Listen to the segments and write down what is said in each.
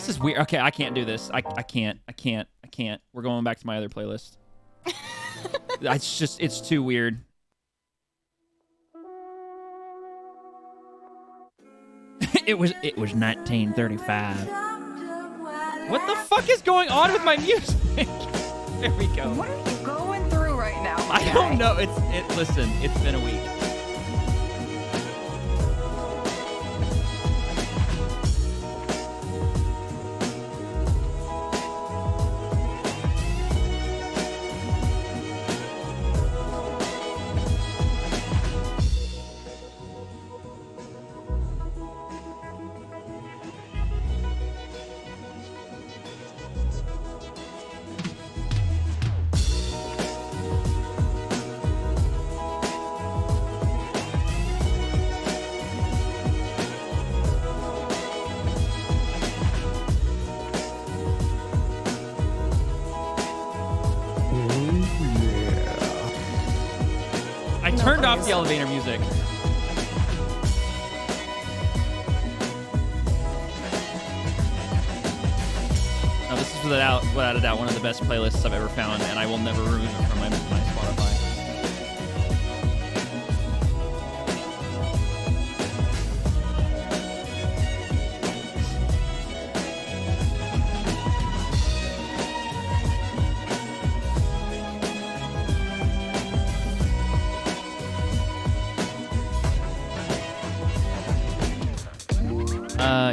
This is weird. Okay, I can't do this. I can't. We're going back to my other playlist. It's too weird. It was 1935. What the fuck is going on with my music? There we go. What are you going through right now? I don't know. Listen, it's been a week. I turned off the elevator music. Now, this is without a doubt one of the best playlists I've ever found, and I will never remove it from my Spotify.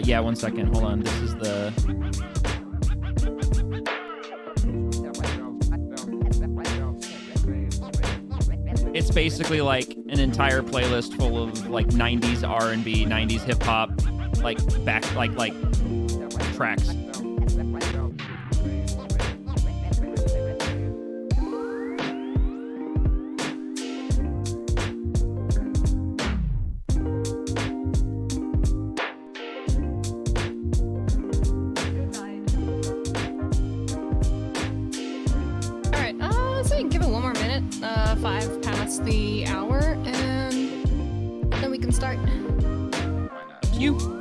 Yeah, 1 second. Hold on. This is the... It's basically like an entire playlist full of like 90s R&B, 90s hip hop, like tracks. The hour, and then we can start. You.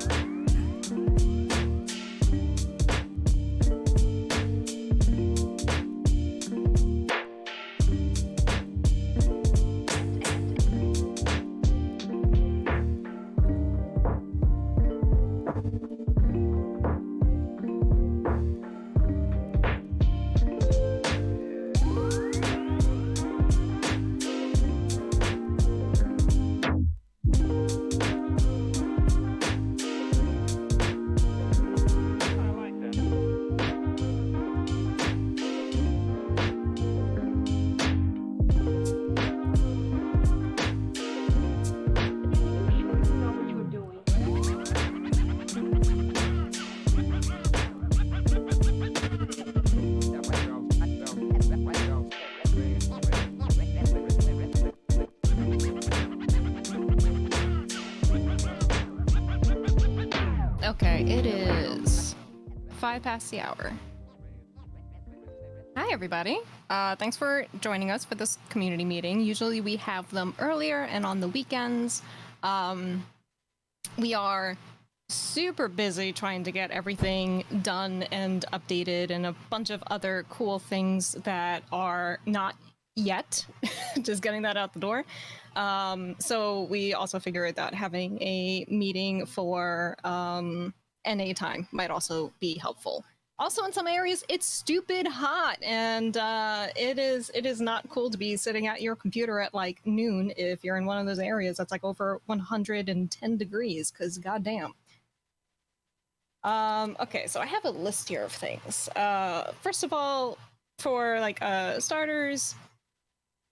Okay, it is 5 past the hour. Hi, everybody. Thanks for joining us for this community meeting. Usually we have them earlier and on the weekends. We are super busy trying to get everything done and updated and a bunch of other cool things that are not yet, just getting that out the door. So we also figured that having a meeting for NA time might also be helpful. Also, in some areas, it's stupid hot, and it is not cool to be sitting at your computer at like noon if you're in one of those areas that's like over 110 degrees, because goddamn. Okay, so I have a list here of things. First of all, for like starters,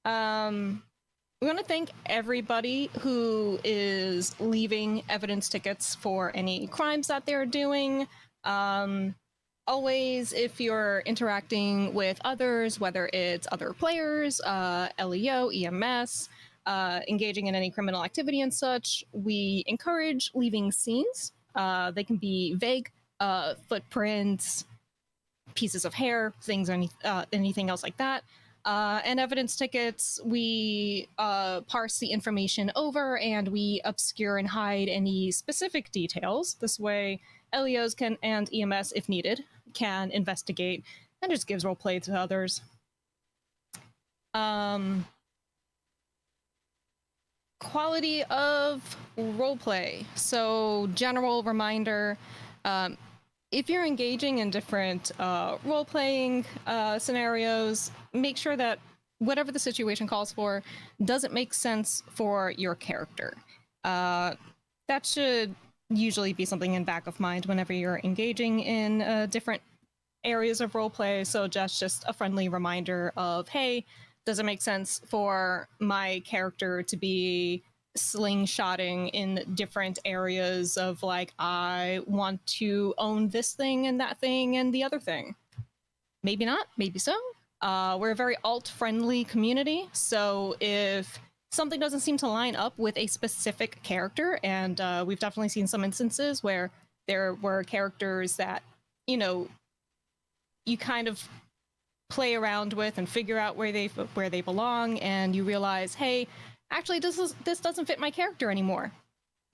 we want to thank everybody who is leaving evidence tickets for any crimes that they're doing. Always, if you're interacting with others, whether it's other players, LEO, EMS, engaging in any criminal activity and such, we encourage leaving scenes. They can be vague, footprints, pieces of hair, things, anything else like that. And evidence tickets, we parse the information over and we obscure and hide any specific details. This way, LEOs can and EMS, if needed, can investigate and just gives roleplay to others. Quality of roleplay. So, general reminder. If you're engaging in different role-playing scenarios, make sure that whatever the situation calls for doesn't make sense for your character. That should usually be something in back of mind whenever you're engaging in different areas of roleplay. So just a friendly reminder of, hey, does it make sense for my character to be slingshotting in different areas of like, I want to own this thing and that thing and the other thing? Maybe not, maybe so. We're a very alt-friendly community, so if something doesn't seem to line up with a specific character, and we've definitely seen some instances where there were characters that, you know, you kind of play around with and figure out where they belong, and you realize, hey, actually this doesn't fit my character anymore.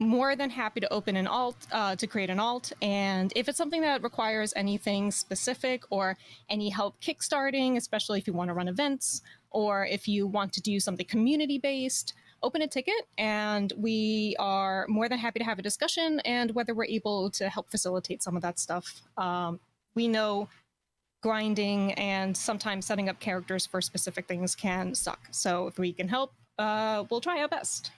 More than happy to open an alt, to create an alt, and if it's something that requires anything specific or any help kickstarting, especially if you want to run events or if you want to do something community-based, open a ticket and we are more than happy to have a discussion and whether we're able to help facilitate some of that stuff. We know grinding and sometimes setting up characters for specific things can suck, so if we can help, we'll try our best.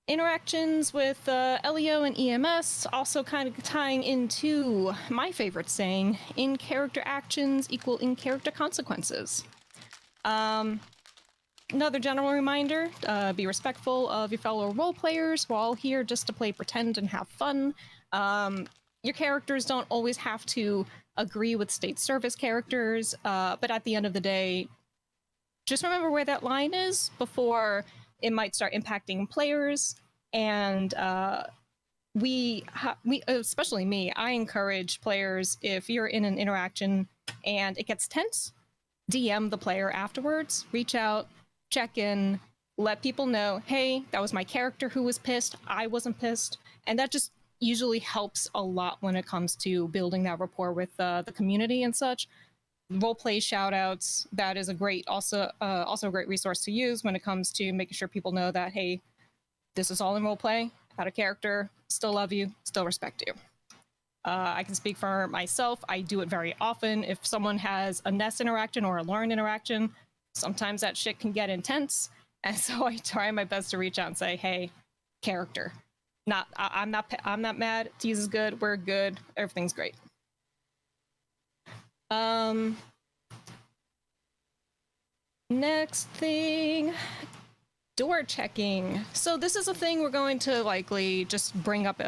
Interactions with LEO and EMS, also kind of tying into my favorite saying, in-character actions equal in-character consequences. Another general reminder, be respectful of your fellow role players. We're all here just to play pretend and have fun. Your characters don't always have to agree with state service characters, but at the end of the day, just remember where that line is before it might start impacting players. And we, especially me, I encourage players, if you're in an interaction and it gets tense, DM the player afterwards, reach out, check in, let people know, hey, that was my character who was pissed, I wasn't pissed. And that just usually helps a lot when it comes to building that rapport with the community and such. Roleplay shoutouts, that is a great, also a great resource to use when it comes to making sure people know that, hey, this is all in roleplay, out of character, still love you, still respect you. I can speak for myself, I do it very often. If someone has a Ness interaction or a Lauren interaction, sometimes that shit can get intense, and so I try my best to reach out and say, hey, character. I'm not mad, Tease is good, we're good, everything's great. Next thing, door checking. So this is a thing we're going to likely just bring up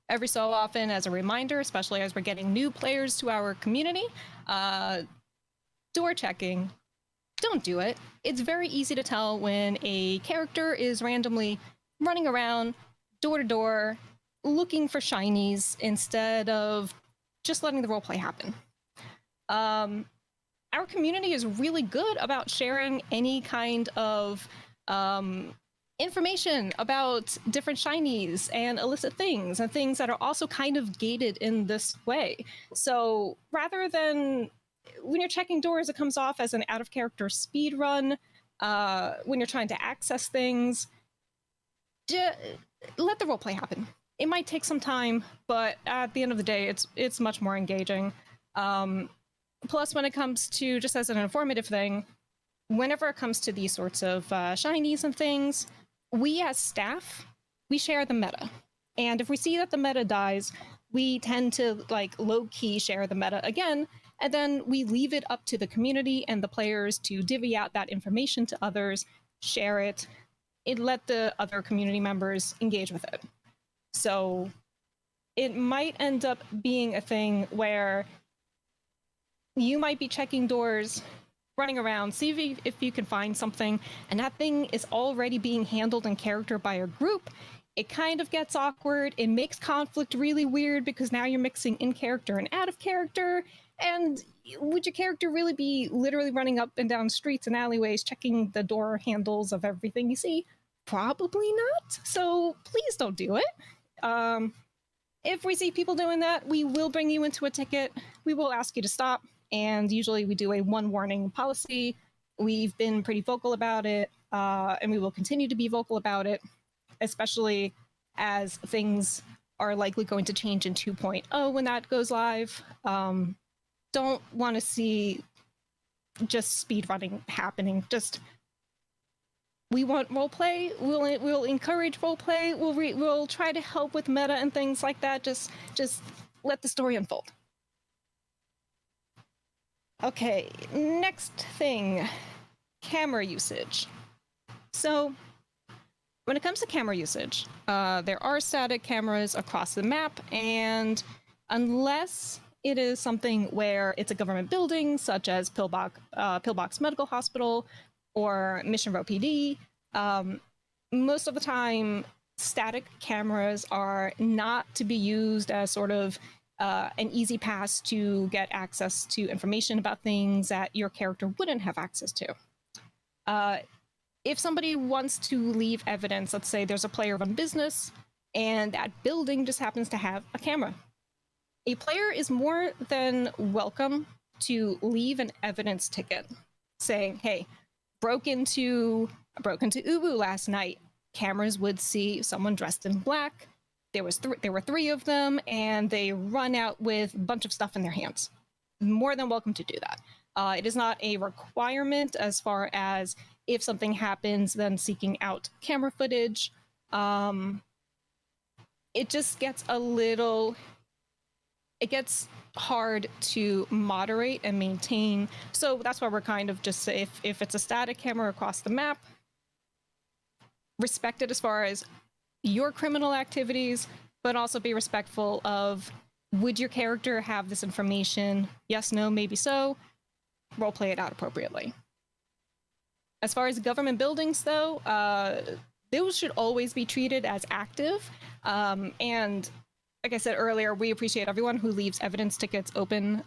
every so often as a reminder, especially as we're getting new players to our community. Door checking. Don't do it. It's very easy to tell when a character is randomly running around door to door looking for shinies instead of just letting the roleplay happen. Our community is really good about sharing any kind of information about different shinies and illicit things and things that are also kind of gated in this way. So rather than when you're checking doors, it comes off as an out-of-character speed run. When you're trying to access things, let the roleplay happen. It might take some time, but at the end of the day, it's much more engaging. Plus, when it comes to, just as an informative thing, whenever it comes to these sorts of shinies and things, we as staff, we share the meta. And if we see that the meta dies, we tend to like low-key share the meta again, and then we leave it up to the community and the players to divvy out that information to others, share it, and let the other community members engage with it. So it might end up being a thing where you might be checking doors, running around, see if you can find something, and that thing is already being handled in character by a group. It kind of gets awkward. It makes conflict really weird because now you're mixing in character and out of character. And would your character really be literally running up and down streets and alleyways checking the door handles of everything you see? Probably not. So please don't do it. If we see people doing that, we will bring you into a ticket. We will ask you to stop. And usually we do a one warning policy. We've been pretty vocal about it, and we will continue to be vocal about it, especially as things are likely going to change in 2.0 when that goes live. Don't want to see just speedrunning happening. Just we want roleplay. We'll encourage roleplay. We'll try to help with meta and things like that. Just let the story unfold. Okay, next thing, camera usage. So when it comes to camera usage, there are static cameras across the map, and unless it is something where it's a government building, such as Pillbox Medical Hospital or Mission Row PD, most of the time, static cameras are not to be used as sort of an easy pass to get access to information about things that your character wouldn't have access to. If somebody wants to leave evidence, let's say there's a player-run business, and that building just happens to have a camera. A player is more than welcome to leave an evidence ticket saying, hey, broke into Ubu last night. Cameras would see someone dressed in black. There were 3 of them, and they run out with a bunch of stuff in their hands. More than welcome to do that. It is not a requirement as far as if something happens, then seeking out camera footage. It just gets it gets hard to moderate and maintain. So that's why we're kind of just, if it's a static camera across the map, respect it as far as your criminal activities, but also be respectful of, would your character have this information? Yes, no, maybe so. Role play it out appropriately. As far as government buildings, though, those should always be treated as active. And like I said earlier, we appreciate everyone who leaves evidence tickets open.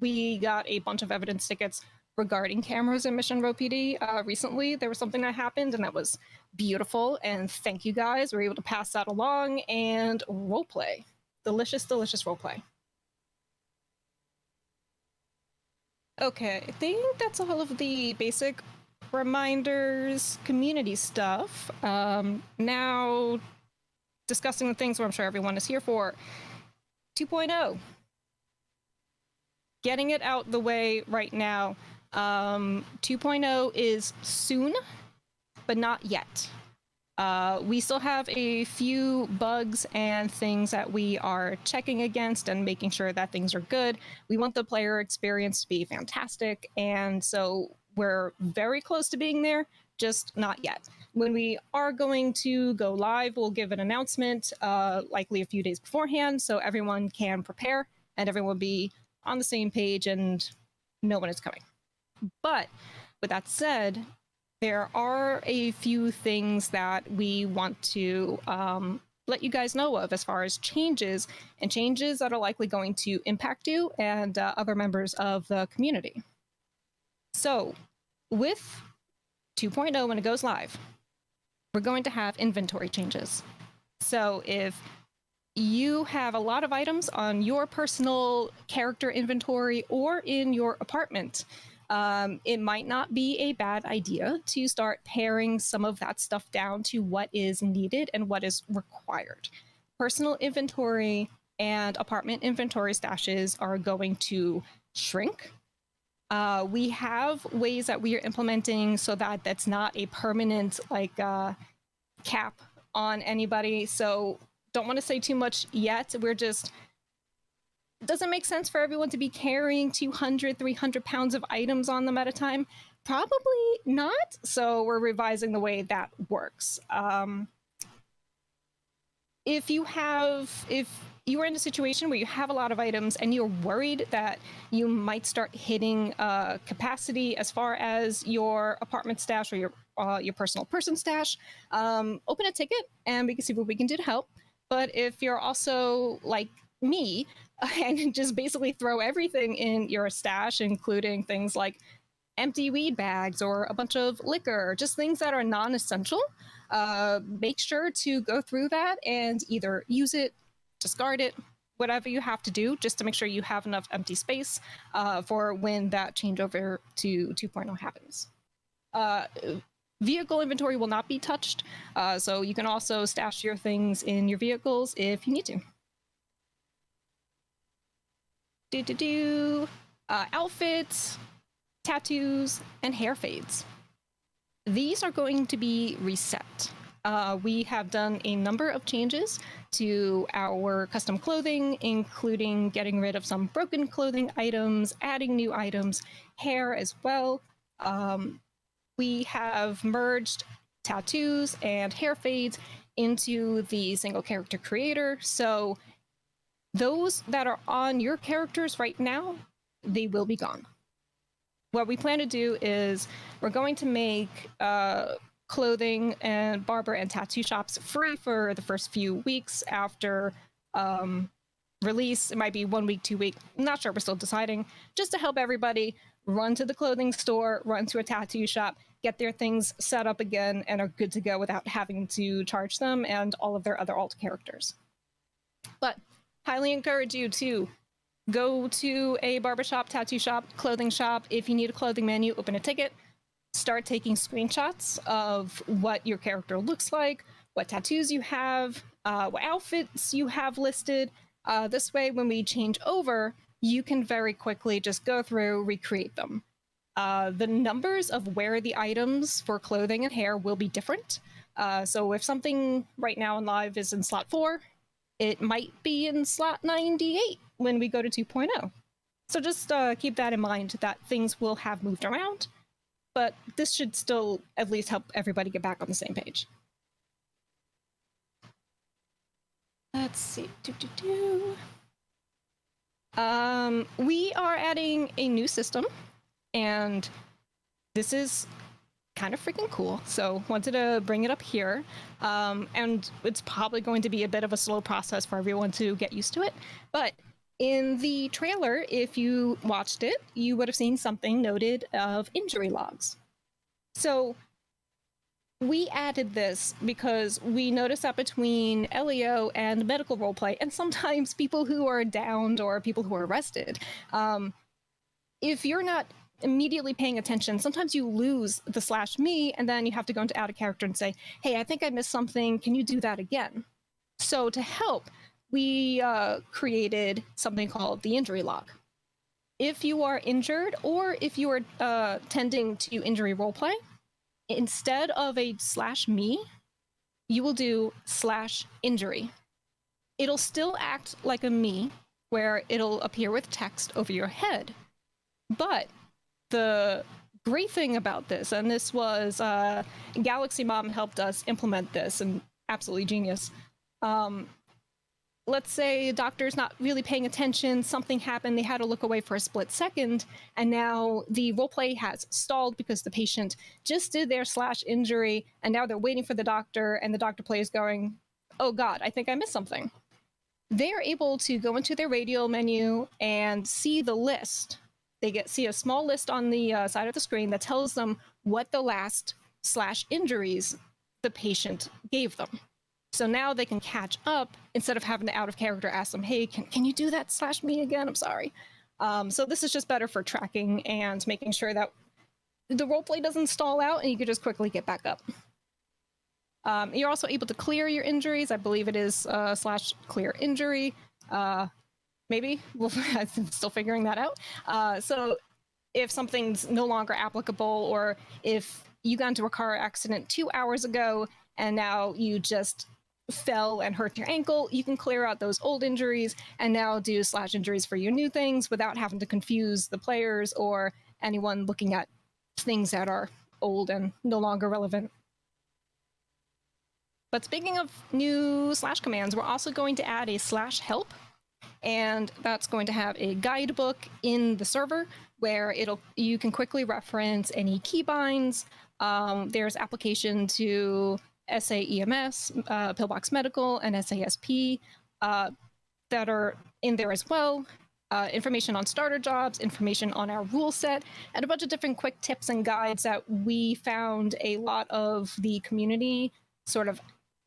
We got a bunch of evidence tickets regarding cameras in Mission Row PD recently. There was something that happened, and that was beautiful. And thank you guys. We were able to pass that along and roleplay. Delicious, delicious roleplay. Okay, I think that's all of the basic reminders, community stuff. Now, discussing the things where I'm sure everyone is here for. 2.0. Getting it out the way right now. 2.0 is soon, but not yet. We still have a few bugs and things that we are checking against and making sure that things are good. We want the player experience to be fantastic, and so we're very close to being there, just not yet. When we are going to go live, we'll give an announcement, likely a few days beforehand, so everyone can prepare and everyone will be on the same page and know when it's coming. But with that said, there are a few things that we want to let you guys know of as far as changes, and changes that are likely going to impact you and other members of the community. So with 2.0, when it goes live, we're going to have inventory changes. So if you have a lot of items on your personal character inventory or in your apartment, it might not be a bad idea to start paring some of that stuff down to what is needed and what is required. Personal inventory and apartment inventory stashes are going to shrink. We have ways that we are implementing so that that's not a permanent cap on anybody. So don't want to say too much yet. We're just, doesn't make sense for everyone to be carrying 200, 300 pounds of items on them at a time. Probably not. So we're revising the way that works. If you are in a situation where you have a lot of items and you're worried that you might start hitting capacity as far as your apartment stash or your personal person stash, open a ticket and we can see what we can do to help. But if you're also me and just basically throw everything in your stash, including things like empty weed bags or a bunch of liquor, just things that are non-essential. Make sure to go through that and either use it, discard it, whatever you have to do, just to make sure you have enough empty space for when that changeover to 2.0 happens. Vehicle inventory will not be touched, so you can also stash your things in your vehicles if you need to. Outfits, tattoos, and hair fades. These are going to be reset. We have done a number of changes to our custom clothing, including getting rid of some broken clothing items, adding new items, hair as well. We have merged tattoos and hair fades into the single character creator. So those that are on your characters right now, they will be gone. What we plan to do is we're going to make clothing and barber and tattoo shops free for the first few weeks after release. It might be 1 week, 2 week. I'm not sure. We're still deciding. Just to help everybody run to the clothing store, run to a tattoo shop, get their things set up again, and are good to go without having to charge them and all of their other alt characters. But highly encourage you to go to a barbershop, tattoo shop, clothing shop. If you need a clothing menu, open a ticket. Start taking screenshots of what your character looks like, what tattoos you have, what outfits you have listed. This way, when we change over, you can very quickly just go through, recreate them. The numbers of where the items for clothing and hair will be different. So if something right now in live is in slot 4, it might be in slot 98 when we go to 2.0. So just keep that in mind, that things will have moved around, but this should still at least help everybody get back on the same page. Let's see. We are adding a new system, and this is kind of freaking cool, so wanted to bring it up here. And it's probably going to be a bit of a slow process for everyone to get used to it, but in the trailer, if you watched it, you would have seen something noted of injury logs. So we added this because we noticed that between LEO and medical roleplay, and sometimes people who are downed or people who are arrested, if you're not immediately paying attention, sometimes you lose the /me, and then you have to go into add a character and say, hey, I think I missed something, can you do that again? So to help, we created something called the injury log. If you are injured, or if you are tending to injury roleplay, instead of a /me, you will do /injury. It'll still act like a me, where it'll appear with text over your head, but the great thing about this, and this was Galaxy Mom helped us implement this, and absolutely genius. Let's say a doctor's not really paying attention, something happened, they had to look away for a split second, and now the roleplay has stalled because the patient just did their /injury, and now they're waiting for the doctor, and the doctor play is going, oh god, I think I missed something. They're able to go into their radial menu and see the list. They see a small list on the side of the screen that tells them what the last /injuries the patient gave them. So now they can catch up instead of having to out of character ask them, hey, can you do that /me again? I'm sorry. So this is just better for tracking and making sure that the roleplay doesn't stall out and you can just quickly get back up. You're also able to clear your injuries. I believe it is /clear injury. Maybe. I'm still figuring that out. So if something's no longer applicable, or if you got into a car accident 2 hours ago and now you just fell and hurt your ankle, you can clear out those old injuries and now do /injuries for your new things without having to confuse the players or anyone looking at things that are old and no longer relevant. But speaking of new /commands, we're also going to add a /help. And that's going to have a guidebook in the server where you can quickly reference any keybinds. There's application to SAEMS, Pillbox Medical, and SASP. that are in there as well. Information on starter jobs, information on our rule set, and a bunch of different quick tips and guides that we found a lot of the community sort of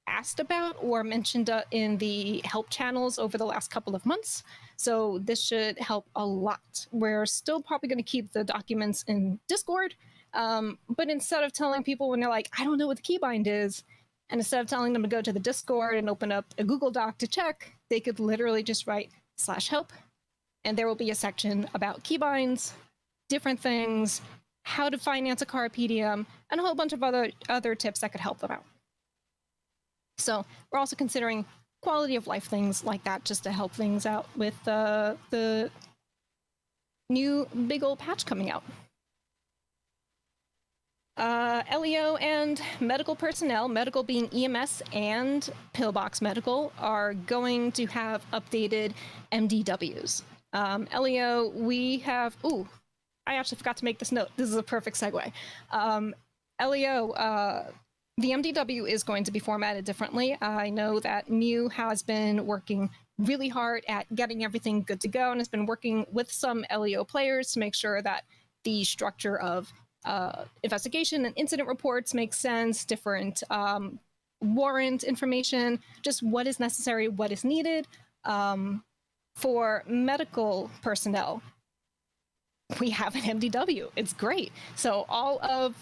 asked about or mentioned in the help channels over the last couple of months. So this should help a lot. We're still probably going to keep the documents in Discord, but instead of telling people when they're like, I don't know what the keybind is, and instead of telling them to go to the Discord and open up a Google Doc to check, they could literally just write /help, and there will be a section about keybinds, different things, how to finance a car PDM, and a whole bunch of other tips that could help them out. So we're also considering quality of life things like that just to help things out with the new big old patch coming out. LEO and medical personnel, medical being EMS and Pillbox Medical, are going to have updated MDWs. LEO, we have... Ooh, I actually forgot to make this note. This is a perfect segue. LEO, the MDW is going to be formatted differently. I know that Mew has been working really hard at getting everything good to go and has been working with some LEO players to make sure that the structure of investigation and incident reports makes sense, different warrant information, just what is necessary, what is needed. For medical personnel, we have an MDW. It's great. So all of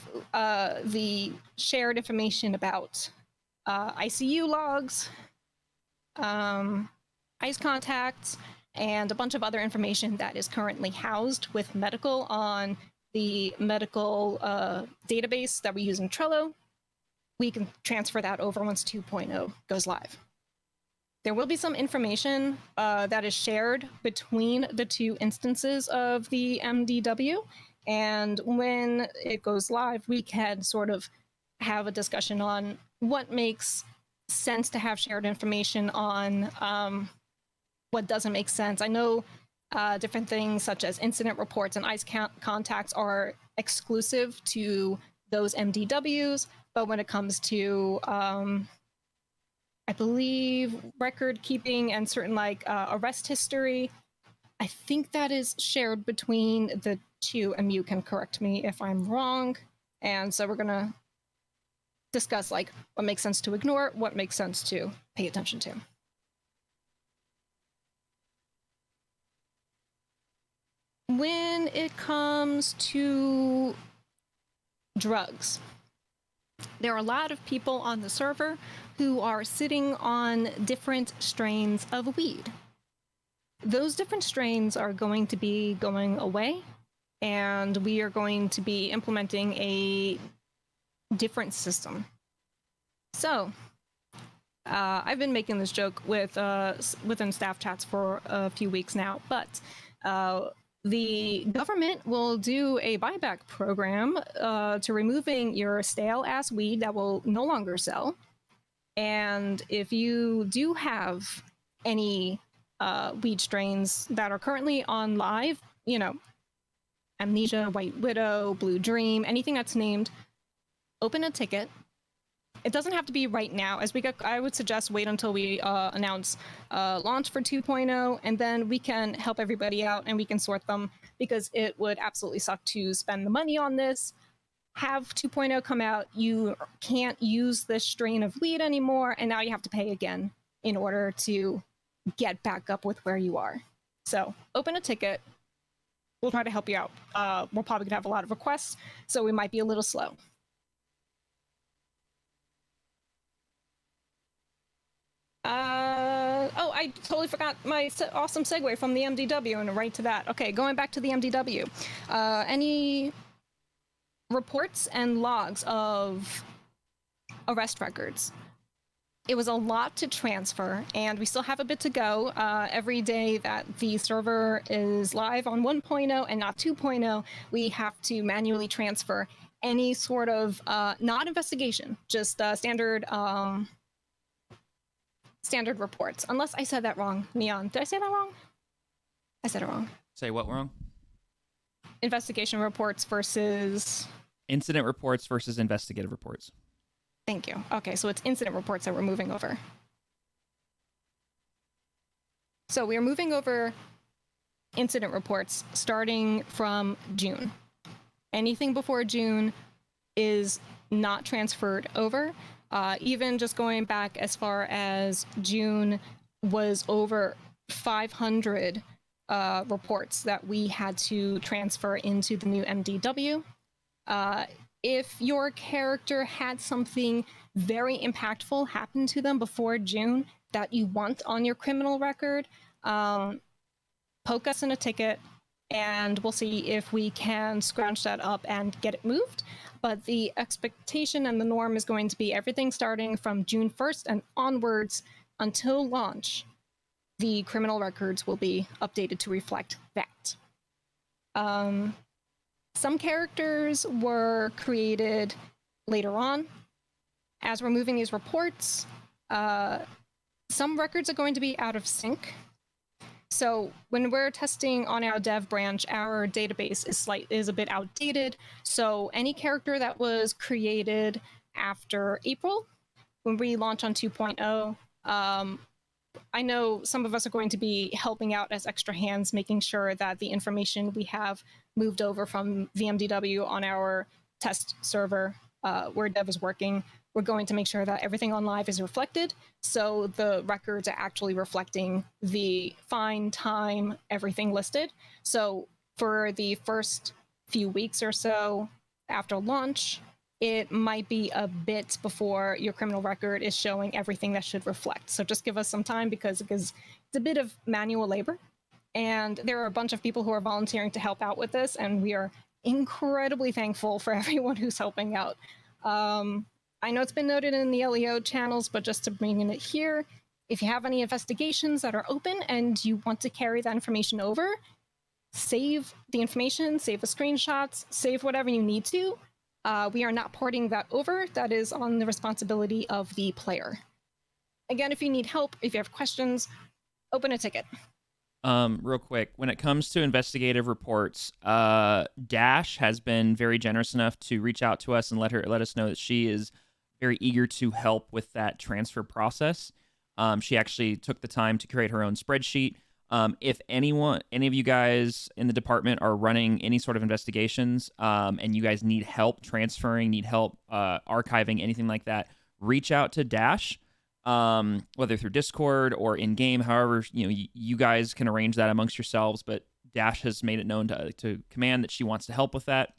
the shared information about ICU logs, ICE contacts, and a bunch of other information that is currently housed with medical on the medical database that we use in Trello, we can transfer that over once 2.0 goes live. There will be some information that is shared between the two instances of the MDW, and when it goes live, we can sort of have a discussion on what makes sense to have shared information on, what doesn't make sense. I know different things such as incident reports and ICE contacts are exclusive to those MDWs, but when it comes to I believe record keeping and certain like arrest history, I think that is shared between the two, and you can correct me if I'm wrong. And so we're gonna discuss like what makes sense to ignore, what makes sense to pay attention to. When it comes to drugs, there are a lot of people on the server who are sitting on different strains of weed. Those different strains are going to be going away, and we are going to be implementing a different system. So, I've been making this joke with within staff chats for a few weeks now, but the government will do a buyback program to removing your stale-ass weed that will no longer sell. And if you do have any weed strains that are currently on live, you know, Amnesia, White Widow, Blue Dream, anything that's named, open a ticket. It doesn't have to be right now. I would suggest wait until we announce launch for 2.0, and then we can help everybody out and we can sort them, because it would absolutely suck to spend the money on this, have 2.0 come out, you can't use this strain of weed anymore, and now you have to pay again in order to get back up with where you are. So open a ticket. We'll try to help you out. We're probably gonna have a lot of requests, so we might be a little slow. Oh, I totally forgot my awesome segue from the MDW and right to that. Okay, going back to the MDW. Any reports and logs of arrest records? It was a lot to transfer, and we still have a bit to go. Every day that the server is live on 1.0 and not 2.0, we have to manually transfer any sort of, not investigation, just standard reports. Unless I said that wrong, Neon. Did I say that wrong? I said it wrong. Say what wrong? Investigation reports versus... Incident reports versus investigative reports. Thank you. Okay, so it's incident reports that we're moving over. So we are moving over incident reports starting from June. Anything before June is not transferred over. Even just going back as far as June was over 500 reports that we had to transfer into the new MDW. If your character had something very impactful happen to them before June that you want on your criminal record, poke us in a ticket and we'll see if we can scrounge that up and get it moved. But the expectation and the norm is going to be everything starting from June 1st and onwards until launch. The criminal records will be updated to reflect that. Some characters were created later on. As we're moving these reports, some records are going to be out of sync. So when we're testing on our dev branch, our database is a bit outdated. So any character that was created after April, when we launch on 2.0, I know some of us are going to be helping out as extra hands, making sure that the information we have moved over from VMDW on our test server where dev is working, we're going to make sure that everything on live is reflected. So the records are actually reflecting the fine time, everything listed. So for the first few weeks or so after launch, it might be a bit before your criminal record is showing everything that should reflect. So just give us some time because it's a bit of manual labor. And there are a bunch of people who are volunteering to help out with this, and we are incredibly thankful for everyone who's helping out. I know it's been noted in the LEO channels, but just to bring in it here, if you have any investigations that are open and you want to carry that information over, save the information, save the screenshots, save whatever you need to. We are not porting that over. That is on the responsibility of the player. Again, if you need help, if you have questions, open a ticket. Real quick, when it comes to investigative reports, Dash has been very generous enough to reach out to us and let us know that she is very eager to help with that transfer process. She actually took the time to create her own spreadsheet. If any of you guys in the department are running any sort of investigations, and you guys need help transferring, need help archiving, anything like that, reach out to Dash. Whether through Discord or in game, however, you guys can arrange that amongst yourselves. But Dash has made it known to command that she wants to help with that.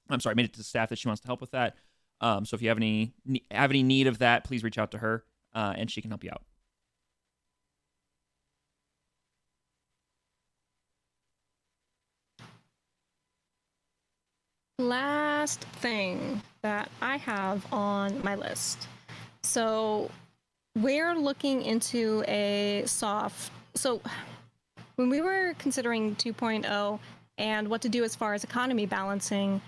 Made it to staff that she wants to help with that. So if you have any need of that, please reach out to her, and she can help you out. Last thing that I have on my list. So we're looking into a soft. So when we were considering 2.0 and what to do as far as economy balancing,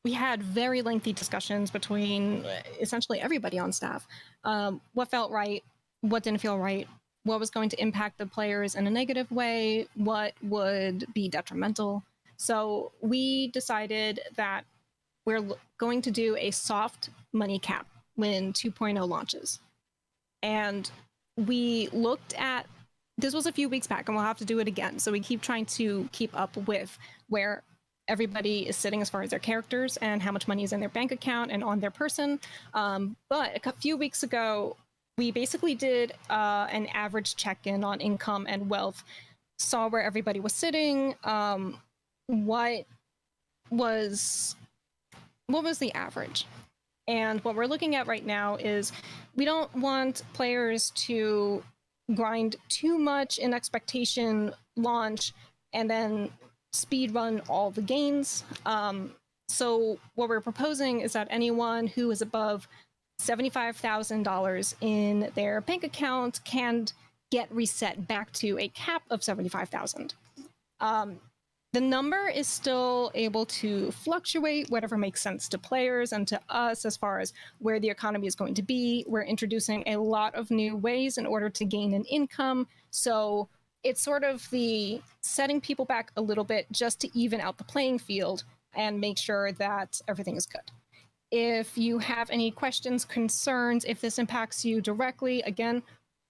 we had very lengthy discussions between essentially everybody on staff. What felt right, what didn't feel right, what was going to impact the players in a negative way, what would be detrimental. So we decided that we're going to do a soft money cap when 2.0 launches. And we looked at, this was a few weeks back and we'll have to do it again. So we keep trying to keep up with where everybody is sitting as far as their characters and how much money is in their bank account and on their person. But a few weeks ago, we basically did an average check-in on income and wealth, saw where everybody was sitting, what was the average. And what we're looking at right now is we don't want players to grind too much in expectation launch and then speed run all the gains. So what we're proposing is that anyone who is above $75,000 in their bank account can get reset back to a cap of $75,000. The number is still able to fluctuate, whatever makes sense to players and to us as far as where the economy is going to be. We're introducing a lot of new ways in order to gain an income. So it's sort of the setting people back a little bit just to even out the playing field and make sure that everything is good. If you have any questions, concerns, if this impacts you directly, again,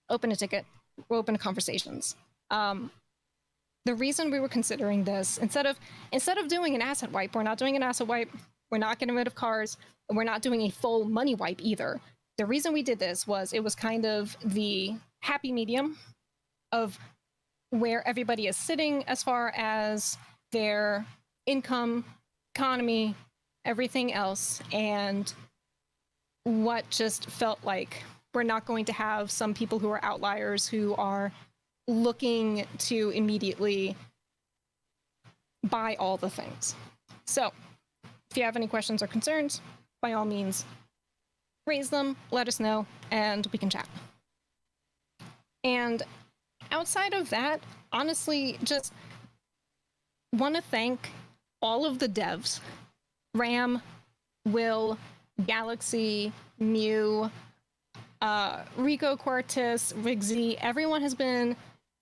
open a ticket. we're open to conversations. The reason we were considering this, instead of doing an asset wipe, we're not doing an asset wipe, we're not getting rid of cars, and we're not doing a full money wipe either. The reason we did this was it was kind of the happy medium of where everybody is sitting as far as their income, economy, everything else, and what just felt like we're not going to have some people who are outliers who are looking to immediately buy all the things. So if you have any questions or concerns, by all means, raise them, let us know, and we can chat. And outside of that, honestly, just want to thank all of the devs, Ram, Will, Galaxy, Mew, Rico Quartus, Rigsy. Everyone has been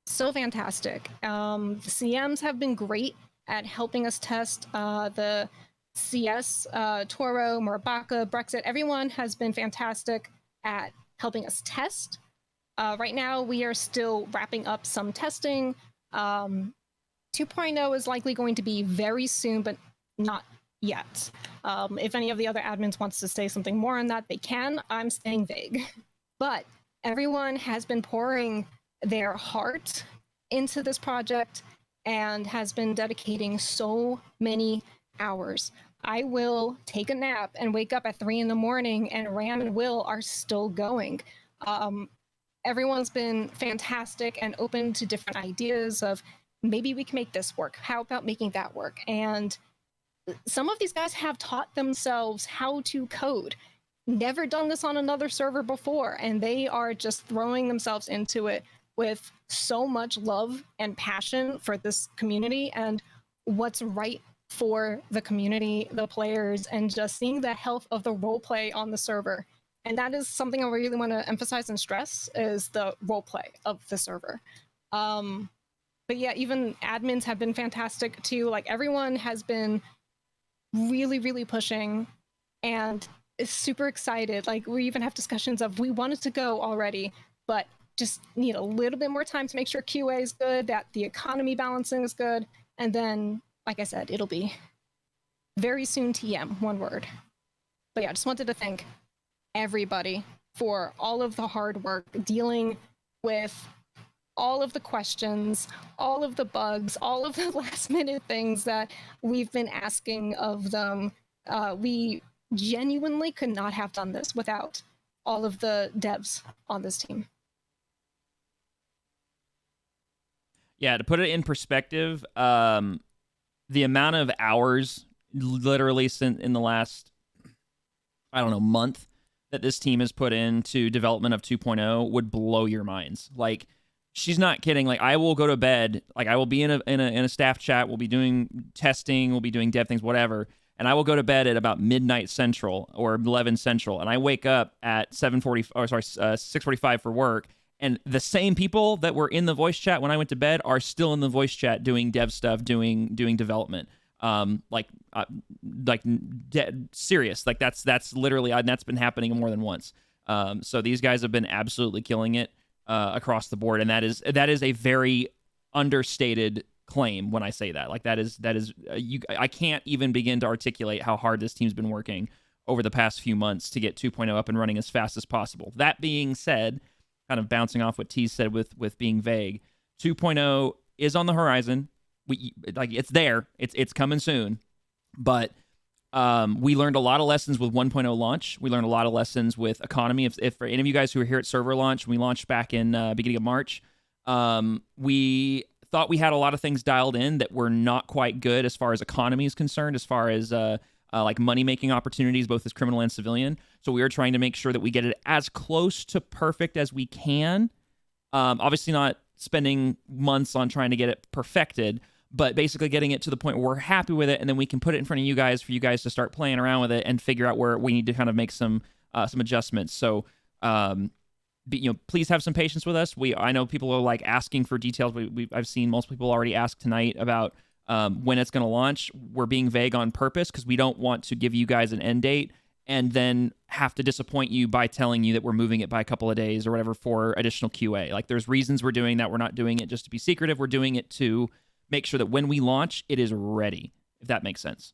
so fantastic. The CMs have been great at helping us test the CS, Toro, Murabaka, Brexit. Everyone has been fantastic at helping us test. Right now, we are still wrapping up some testing. 2.0 is likely going to be very soon, but not yet. If any of the other admins wants to say something more on that, they can. I'm staying vague. But everyone has been pouring their heart into this project and has been dedicating so many hours. I will take a nap and wake up at 3 a.m. and Ram and Will are still going. Everyone's been fantastic and open to different ideas of maybe we can make this work. How about making that work? And some of these guys have taught themselves how to code. Never done this on another server before, and they are just throwing themselves into it with so much love and passion for this community and what's right for the community, the players, and just seeing the health of the roleplay on the server. And that is something I really want to emphasize and stress is the roleplay of the server. But yeah, even admins have been fantastic too. Like everyone has been really, really pushing and is super excited. Like we even have discussions of we wanted to go already, but just need a little bit more time to make sure QA is good, that the economy balancing is good. And then, like I said, it'll be very soon TM, one word. But yeah, I just wanted to thank everybody for all of the hard work dealing with all of the questions, all of the bugs, all of the last minute things that we've been asking of them. We genuinely could not have done this without all of the devs on this team. Yeah, to put it in perspective, the amount of hours literally in the last, I don't know, month that this team has put into development of 2.0 would blow your minds. Like, she's not kidding. Like, I will go to bed, like I will be in a staff chat, we'll be doing testing, we'll be doing dev things, whatever, and I will go to bed at about midnight Central or 11 Central, and I wake up at 6:45 for work, and the same people that were in the voice chat when I went to bed are still in the voice chat doing dev stuff, doing development. Serious. Like that's literally, and that's been happening more than once. So these guys have been absolutely killing it across the board, and that is a very understated claim when I say that. Like that is I can't even begin to articulate how hard this team's been working over the past few months to get 2.0 up and running as fast as possible. That being said, kind of bouncing off what T said with being vague, 2.0 is on the horizon. It's there. It's coming soon. But we learned a lot of lessons with 1.0 launch. We learned a lot of lessons with economy. If for any of you guys who were here at server launch, we launched back in beginning of March. We thought we had a lot of things dialed in that were not quite good as far as economy is concerned, as far as like money-making opportunities, both as criminal and civilian. So we are trying to make sure that we get it as close to perfect as we can. Obviously not spending months on trying to get it perfected, but basically getting it to the point where we're happy with it, and then we can put it in front of you guys for you guys to start playing around with it and figure out where we need to kind of make some adjustments. So, please have some patience with us. I know people are like asking for details. I've seen multiple people already ask tonight about when it's going to launch. We're being vague on purpose because we don't want to give you guys an end date and then have to disappoint you by telling you that we're moving it by a couple of days or whatever for additional QA. Like, there's reasons we're doing that. We're not doing it just to be secretive. We're doing it to make sure that when we launch, it is ready, if that makes sense.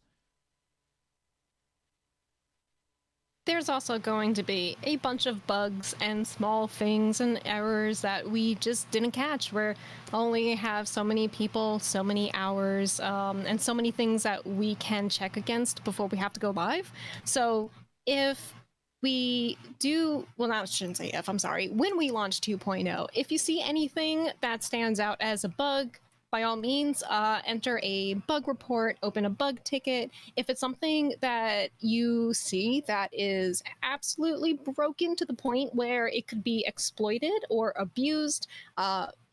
There's also going to be a bunch of bugs and small things and errors that we just didn't catch. We only have so many people, so many hours, and so many things that we can check against before we have to go live. So if we do, well, I shouldn't say if, I'm sorry, when we launch 2.0, if you see anything that stands out as a bug, by all means, enter a bug report, open a bug ticket. If it's something that you see that is absolutely broken to the point where it could be exploited or abused,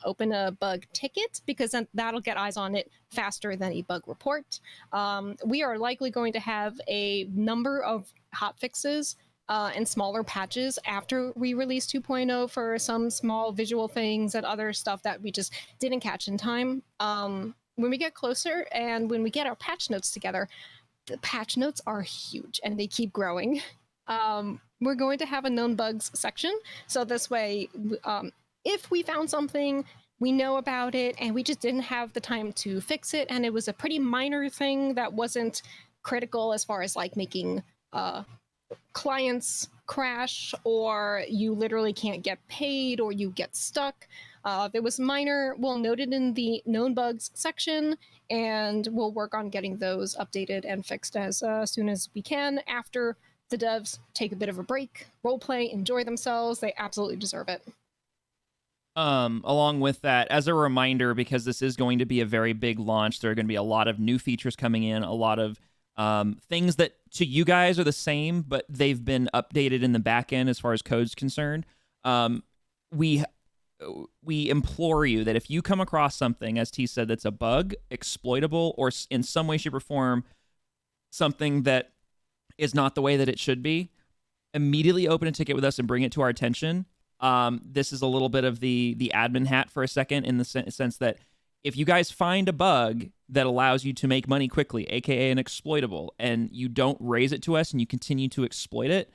open a bug ticket, because then that'll get eyes on it faster than a bug report. We are likely going to have a number of hotfixes and smaller patches after we release 2.0 for some small visual things and other stuff that we just didn't catch in time. When we get closer and when we get our patch notes together, the patch notes are huge and they keep growing. We're going to have a known bugs section. So this way, if we found something, we know about it and we just didn't have the time to fix it, and it was a pretty minor thing that wasn't critical as far as like making clients crash, or you literally can't get paid, or you get stuck. If it was minor, we'll note it in the known bugs section, and we'll work on getting those updated and fixed as soon as we can after the devs take a bit of a break, roleplay, enjoy themselves. They absolutely deserve it. Along with that, as a reminder, because this is going to be a very big launch, there are going to be a lot of new features coming in, a lot of things that to you guys are the same, but they've been updated in the back end as far as code's concerned. We implore you that if you come across something, as T said, that's a bug, exploitable, or in some way, shape, or form, something that is not the way that it should be, immediately open a ticket with us and bring it to our attention. This is a little bit of the admin hat for a second, in the sense that if you guys find a bug that allows you to make money quickly, aka an exploitable, and you don't raise it to us and you continue to exploit it,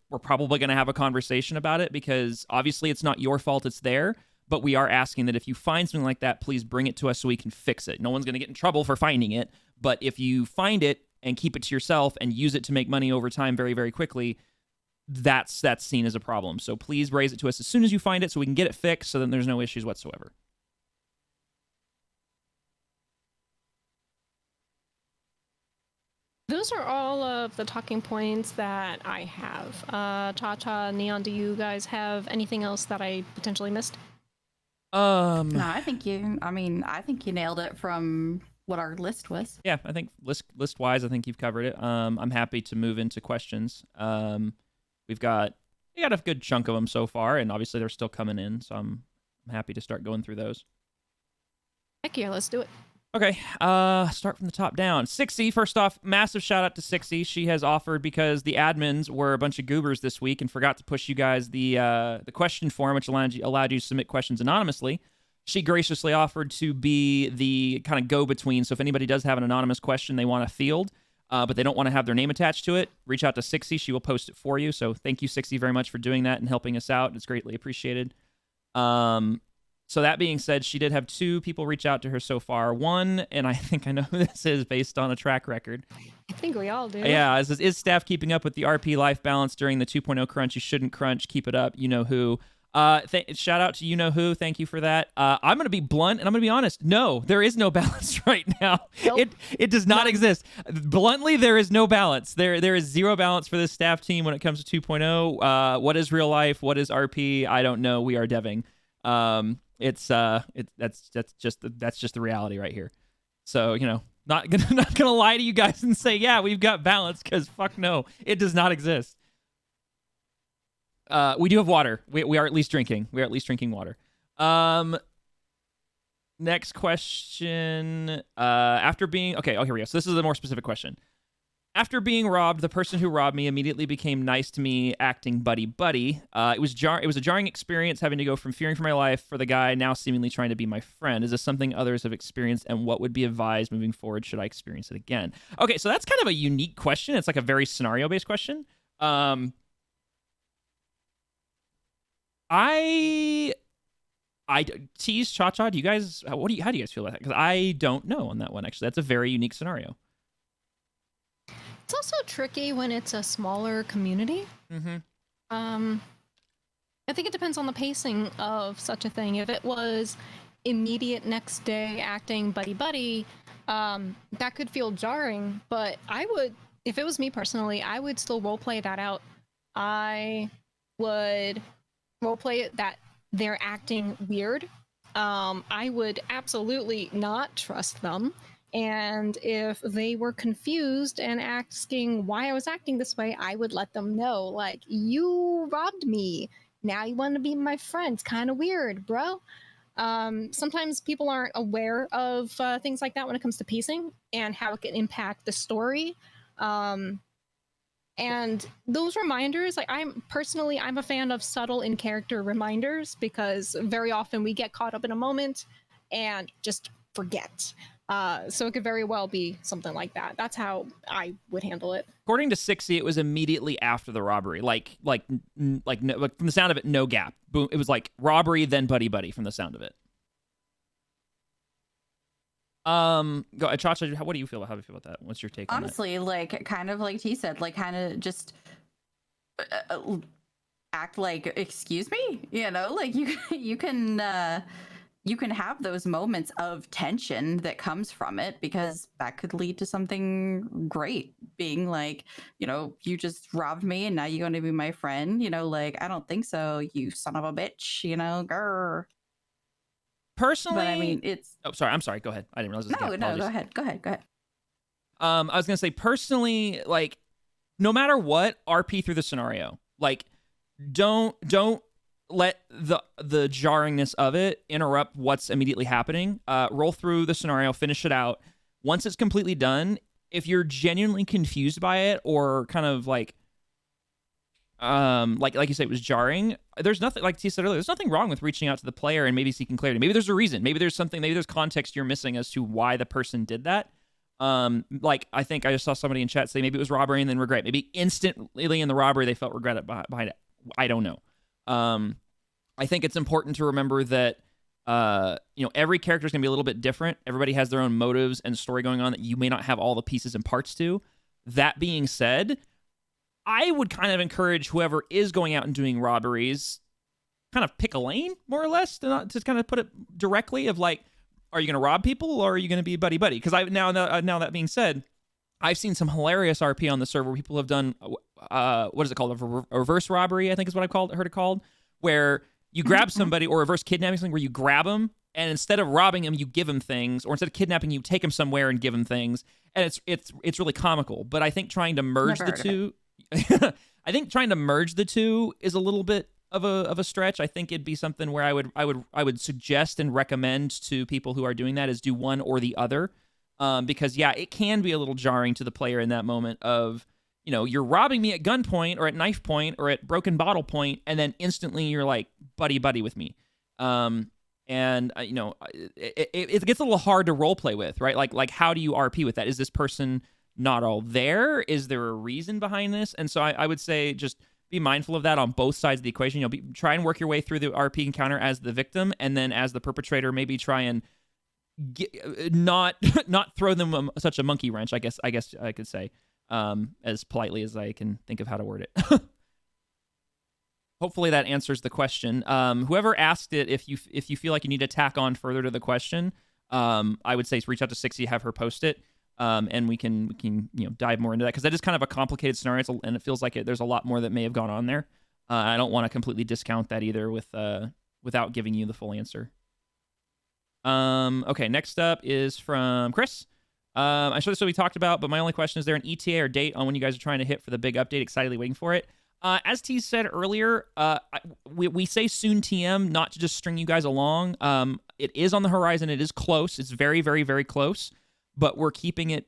we're probably going to have a conversation about it, because obviously it's not your fault it's there, but we are asking that if you find something like that, please bring it to us so we can fix it. No one's going to get in trouble for finding it, but if you find it and keep it to yourself and use it to make money over time very, very quickly, that's seen as a problem. So please raise it to us as soon as you find it so we can get it fixed, so then there's no issues whatsoever. Those are all of the talking points that I have. Cha-Cha, Neon, do you guys have anything else that I potentially missed? No, I think you nailed it from what our list was. Yeah, I think list-wise, I think you've covered it. I'm happy to move into questions. We got a good chunk of them so far, and obviously they're still coming in, so I'm happy to start going through those. Heck yeah, let's do it. Okay, start from the top down. Sixie, first off, massive shout out to Sixie. She has offered, because the admins were a bunch of goobers this week and forgot to push you guys the question form, which allowed you to submit questions anonymously. She graciously offered to be the kind of go-between, so if anybody does have an anonymous question they want to field, but they don't want to have their name attached to it, reach out to Sixie. She will post it for you. So thank you, Sixie, very much for doing that and helping us out. It's greatly appreciated. So that being said, she did have 2 people reach out to her so far. One, and I think I know who this is based on a track record. I think we all do. Yeah, is staff keeping up with the RP life balance during the 2.0 crunch? You shouldn't crunch. Keep it up. You know who. Shout out to you know who. Thank you for that. I'm going to be blunt and I'm going to be honest. No, there is no balance right now. Nope. It does not exist. Bluntly, there is no balance. There is zero balance for this staff team when it comes to 2.0. What is real life? What is RP? I don't know. We are deving. That's just the reality right here. So, not gonna lie to you guys and say, yeah, we've got balance, because fuck no, it does not exist. We do have water. We are at least drinking. We are at least drinking water. Next question. After being okay, here we go. So this is a more specific question. After being robbed, the person who robbed me immediately became nice to me, acting buddy-buddy. It was a jarring experience having to go from fearing for my life for the guy now seemingly trying to be my friend. Is this something others have experienced, and what would be advised moving forward should I experience it again? Okay, so that's kind of a unique question. It's like a very scenario-based question. I tease Cha-Cha. Do you guys? How do you guys feel about that? Because I don't know on that one. Actually, that's a very unique scenario. It's also tricky when it's a smaller community. Mm-hmm. I think it depends on the pacing of such a thing. If it was immediate next day acting buddy-buddy, that could feel jarring. But I would, if it was me personally, I would still roleplay that out. I would roleplay it that they're acting weird. I would absolutely not trust them. And if they were confused and asking why I was acting this way, I would let them know, like, you robbed me. Now you want to be my friend. It's kind of weird, bro. Sometimes people aren't aware of things like that when it comes to pacing and how it can impact the story. And those reminders, like I'm a fan of subtle in-character reminders because very often we get caught up in a moment and just forget. So it could very well be something like that. That's how I would handle it. According to 60, it was immediately after the robbery. Like from the sound of it, no gap. Boom. It was like robbery, then buddy from the sound of it. Go, Chacha, what do you feel about? How do you feel about that? What's your take on that? Honestly, like kind of like T said, like kind of just act like, excuse me, you know, like you can have those moments of tension that comes from it because that could lead to something great. Being like, you know, you just robbed me and now you're going to be my friend. You know, like, I don't think so, you son of a bitch, you know, grr. Personally, but I mean, it's... Oh, sorry. I'm sorry. Go ahead. I didn't realize it was No, go ahead. I was going to say, personally, like, no matter what, RP through the scenario. Like, don't let the jarringness of it interrupt what's immediately happening. Roll through the scenario, finish it out. Once it's completely done, if you're genuinely confused by it or kind of like you say, it was jarring, there's nothing, like T said earlier, there's nothing wrong with reaching out to the player and maybe seeking clarity. Maybe there's a reason. Maybe there's something, maybe there's context you're missing as to why the person did that. Like, I think I just saw somebody in chat say maybe it was robbery and then regret. Maybe instantly in the robbery they felt regret behind it. I don't know. I think it's important to remember that, every character is going to be a little bit different. Everybody has their own motives and story going on that you may not have all the pieces and parts to. That being said, I would kind of encourage whoever is going out and doing robberies, kind of pick a lane, more or less, to kind of put it directly of like, are you going to rob people or are you going to be buddy-buddy? Because now that being said, I've seen some hilarious RP on the server where people have done, what is it called? A reverse robbery, I think is what heard it called, where you grab somebody, or reverse kidnapping, something where you grab them, and instead of robbing them, you give them things, or instead of kidnapping, you take them somewhere and give them things, and it's really comical. But I think trying to merge the two, I think trying to merge the two is a little bit of a stretch. I think it'd be something where I would suggest and recommend to people who are doing that is do one or the other, because it can be a little jarring to the player in that moment of, you know, you're robbing me at gunpoint or at knife point or at broken bottle point, and then instantly you're like buddy with me. It gets a little hard to role play with, right? Like how do you RP with that? Is this person not all there? Is there a reason behind this? And so I would say just be mindful of that on both sides of the equation. Try and work your way through the RP encounter as the victim, and then as the perpetrator, maybe try and not throw them such a monkey wrench. I guess I could say, as politely as I can think of how to word it. Hopefully that answers the question. Whoever asked it, if you feel like you need to tack on further to the question, I would say reach out to 60, have her post it, and we can dive more into that, because that is kind of a complicated scenario, and it feels like there's a lot more that may have gone on there. I don't want to completely discount that either without giving you the full answer. Okay, next up is from Chris. I'm sure this will be talked about, but my only question is there an ETA or date on when you guys are trying to hit for the big update? Excitedly waiting for it. As T said earlier, we say soon TM, not to just string you guys along. It is on the horizon. It is close. It's very, very, very close, but we're keeping it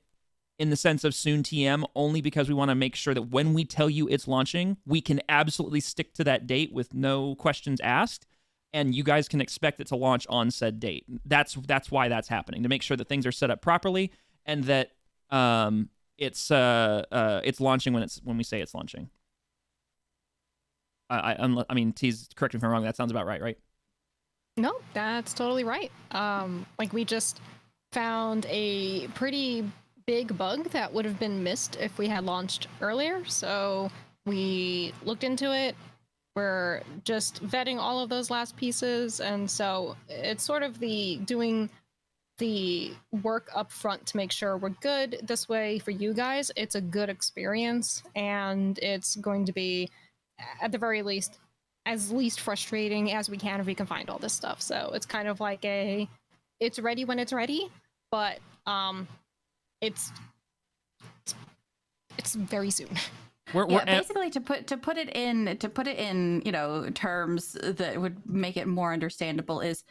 in the sense of soon TM, only because we want to make sure that when we tell you it's launching, we can absolutely stick to that date with no questions asked, and you guys can expect it to launch on said date. That's why that's happening, to make sure that things are set up properly and that it's launching when we say it's launching. I mean, T's, correct me if I'm wrong. That sounds about right, right? No, that's totally right. Like we just found a pretty big bug that would have been missed if we had launched earlier. So we looked into it. We're just vetting all of those last pieces, and so it's sort of doing the work up front to make sure we're good. This way, for you guys, it's a good experience, and it's going to be, at the very least, as least frustrating as we can if we can find all this stuff. So it's kind of like it's ready when it's ready, but it's very soon. Basically to put it in terms that would make it more understandable is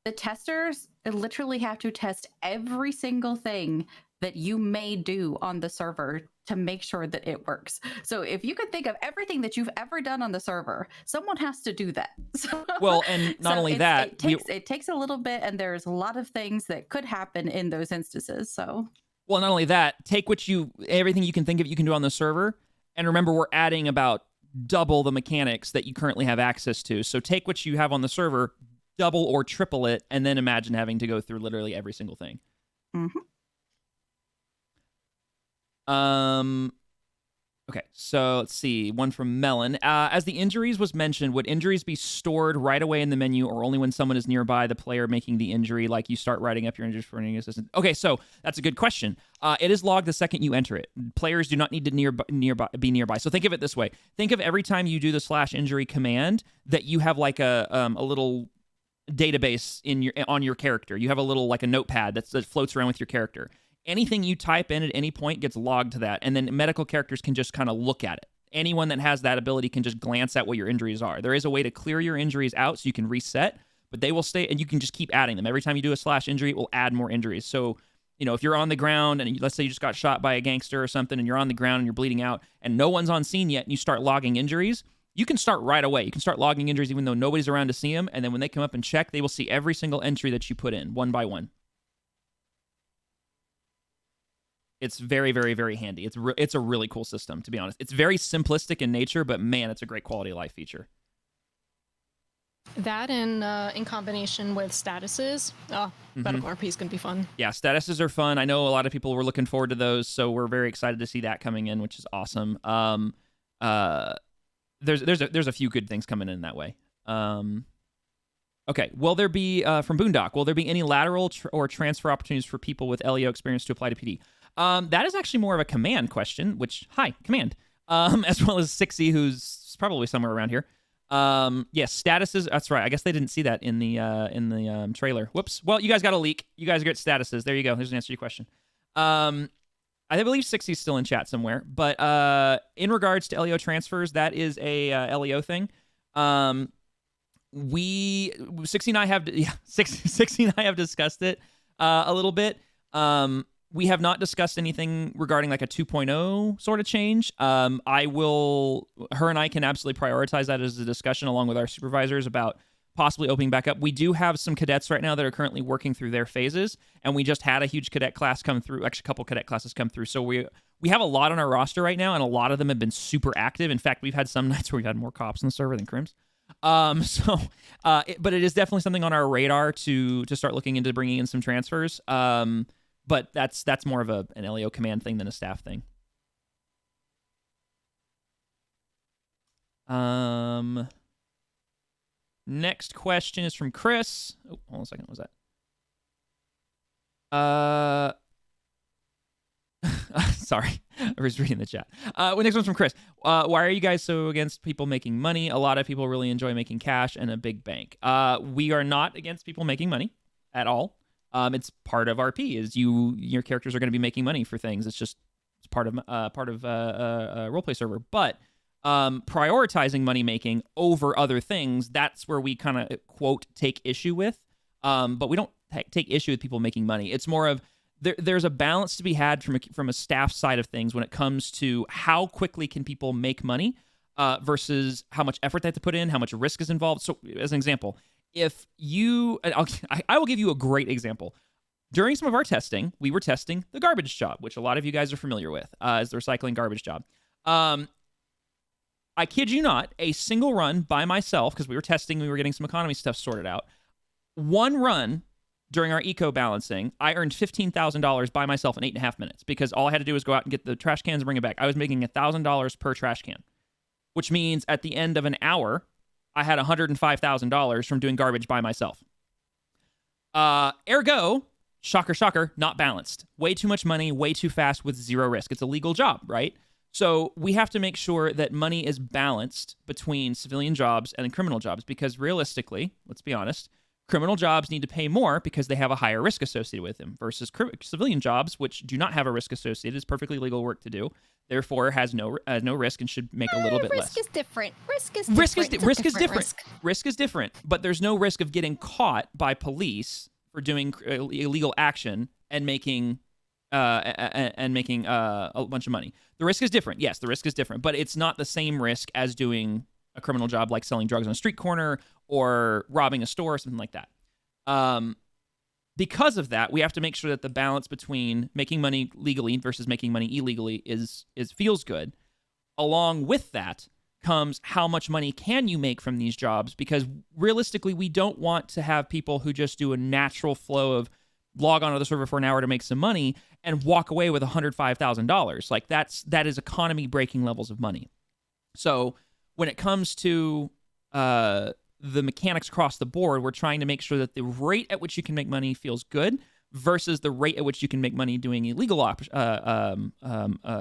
the testers literally have to test every single thing that you may do on the server to make sure that it works. So if you could think of everything that you've ever done on the server, someone has to do that. Well, and not only that, it takes a little bit, and there's a lot of things that could happen in those instances. So, well, not only that, take everything you can think of you can do on the server, and remember we're adding about double the mechanics that you currently have access to. So take what you have on the server, double or triple it, and then imagine having to go through literally every single thing. Mm-hmm. Okay, so let's see. One from Melon. As the injuries was mentioned, would injuries be stored right away in the menu or only when someone is nearby the player making the injury, like you start writing up your injuries for an assistant? Okay, so that's a good question. It is logged the second you enter it. Players do not need to be nearby. So think of it this way. Think of every time you do the /injury command that you have like a little database on your character. You have a little like a notepad that floats around with your character. Anything you type in at any point gets logged to that, and then medical characters can just kind of look at it. Anyone that has that ability can just glance at what your injuries are. There is a way to clear your injuries out so you can reset, but they will stay, and you can just keep adding them. Every time you do a /injury, it will add more injuries. So, if you're on the ground, and let's say you just got shot by a gangster or something, and you're on the ground and you're bleeding out, and no one's on scene yet, and you start logging injuries, you can start right away. You can start logging injuries even though nobody's around to see them, and then when they come up and check, they will see every single entry that you put in, one by one. It's very, very, very handy. It's a really cool system, to be honest. It's very simplistic in nature, but man, it's a great quality of life feature. That in combination with statuses, Medical RP is going to be fun. Yeah, statuses are fun. I know a lot of people were looking forward to those, so we're very excited to see that coming in, which is awesome. There's a few good things coming in that way. Okay, will there be, from Boondock, will there be any lateral or transfer opportunities for people with LEO experience to apply to PD? That is actually more of a command question, which, hi, command, as well as Sixy, who's probably somewhere around here. Yes, statuses, that's right. I guess they didn't see that in the trailer. Whoops. Well, you guys got a leak. You guys get statuses. There you go. There's an answer to your question. I believe Sixy's still in chat somewhere, but in regards to LEO transfers, that is a LEO thing. Sixy and I have discussed it a little bit. We have not discussed anything regarding like a 2.0 sort of change. Her and I can absolutely prioritize that as a discussion along with our supervisors about possibly opening back up. We do have some cadets right now that are currently working through their phases, and we just had a huge cadet class come through, actually a couple cadet classes come through. So we have a lot on our roster right now, and a lot of them have been super active. In fact, we've had some nights where we've had more cops on the server than crims. But it is definitely something on our radar to start looking into bringing in some transfers. But that's more of an LEO command thing than a staff thing. Next question is from Chris. Oh, hold on a second. What was that? Sorry, I was reading the chat. Next one's from Chris. Why are you guys so against people making money? A lot of people really enjoy making cash and a big bank. We are not against people making money at all. It's part of RP. Your characters are going to be making money for things. It's part of a roleplay server. But prioritizing money making over other things, that's where we kind of quote take issue with. But we don't take issue with people making money. It's more of there's a balance to be had from a staff side of things when it comes to how quickly can people make money versus how much effort they have to put in, how much risk is involved. So, as an example, if you, I will give you a great example. During some of our testing, we were testing the garbage job, which a lot of you guys are familiar with, as the recycling garbage job. I kid you not, a single run by myself, because we were testing, we were getting some economy stuff sorted out. One run during our eco balancing, I earned $15,000 by myself in 8.5 minutes because all I had to do was go out and get the trash cans and bring it back. I was making $1,000 per trash can, which means at the end of an hour, I had $105,000 from doing garbage by myself. Ergo, shocker, shocker, not balanced. Way too much money, way too fast with zero risk. It's a legal job, right? So we have to make sure that money is balanced between civilian jobs and criminal jobs because realistically, let's be honest, criminal jobs need to pay more because they have a higher risk associated with them versus civilian jobs, which do not have a risk associated. It's perfectly legal work to do. Therefore, has no risk and should make a little bit less. Risk is different. Risk is different. Risk is different, but there's no risk of getting caught by police for doing illegal action and making a bunch of money. The risk is different. Yes, the risk is different, but it's not the same risk as doing a criminal job like selling drugs on a street corner or robbing a store or something like that. Because of that, we have to make sure that the balance between making money legally versus making money illegally is feels good. Along with that comes how much money can you make from these jobs, because realistically, we don't want to have people who just do a natural flow of log onto the server for an hour to make some money and walk away with $105,000. Like that is economy breaking levels of money. So when it comes to the mechanics across the board, we're trying to make sure that the rate at which you can make money feels good versus the rate at which you can make money doing illegal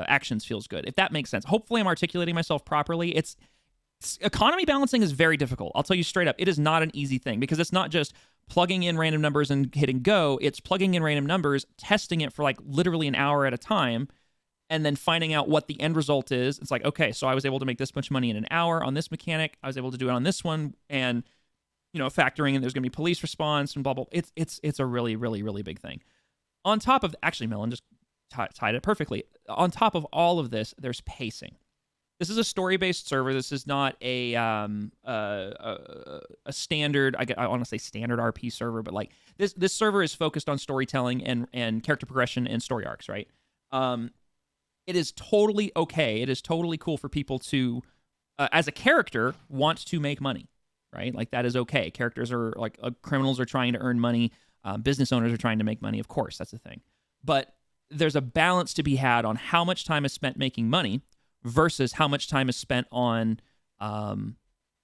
actions feels good, if that makes sense. Hopefully I'm articulating myself properly. It's economy balancing is very difficult. I'll tell you straight up, it is not an easy thing because it's not just plugging in random numbers and hitting go. It's plugging in random numbers, testing it for like literally an hour at a time, and then finding out what the end result is. It's like, okay, so I was able to make this much money in an hour on this mechanic. I was able to do it on this one, and factoring in there's going to be police response and blah blah. It's a really really really big thing. On top of actually, Melon just tied it perfectly. On top of all of this, there's pacing. This is a story-based server. This is not a standard. I want to say standard RP server, but like this server is focused on storytelling and character progression and story arcs, right? It is totally okay. It is totally cool for people to, as a character, want to make money, right? Like that is okay. Characters are like criminals are trying to earn money. Business owners are trying to make money. Of course, that's the thing. But there's a balance to be had on how much time is spent making money versus how much time is spent on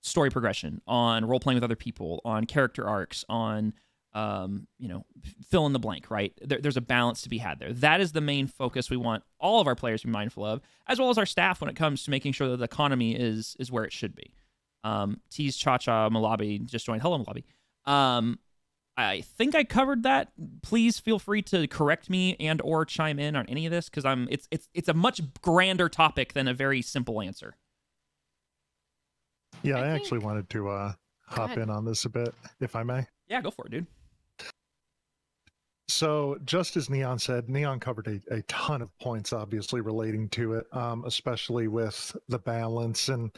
story progression, on role playing with other people, on character arcs, on fill in the blank, right? There's a balance to be had there. That is the main focus we want all of our players to be mindful of, as well as our staff when it comes to making sure that the economy is where it should be. Tease Cha-Cha Malabi just joined. Hello, Malabi. I think I covered that. Please feel free to correct me and or chime in on any of this because it's a much grander topic than a very simple answer. Yeah, I actually wanted to hop in on this a bit, if I may. Yeah, go for it, dude. So just as Neon said, Neon covered a ton of points, obviously, relating to it, especially with the balance and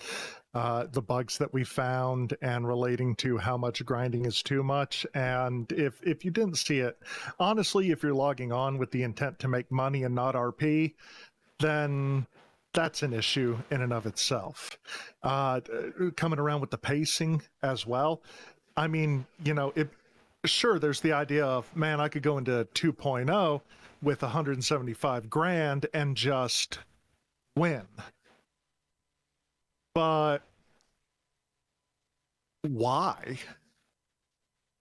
the bugs that we found and relating to how much grinding is too much. And if you didn't see it, honestly, if you're logging on with the intent to make money and not RP, then that's an issue in and of itself. Coming around with the pacing as well. I mean, sure, there's the idea of, man, I could go into 2.0 with 175 grand and just win. But why?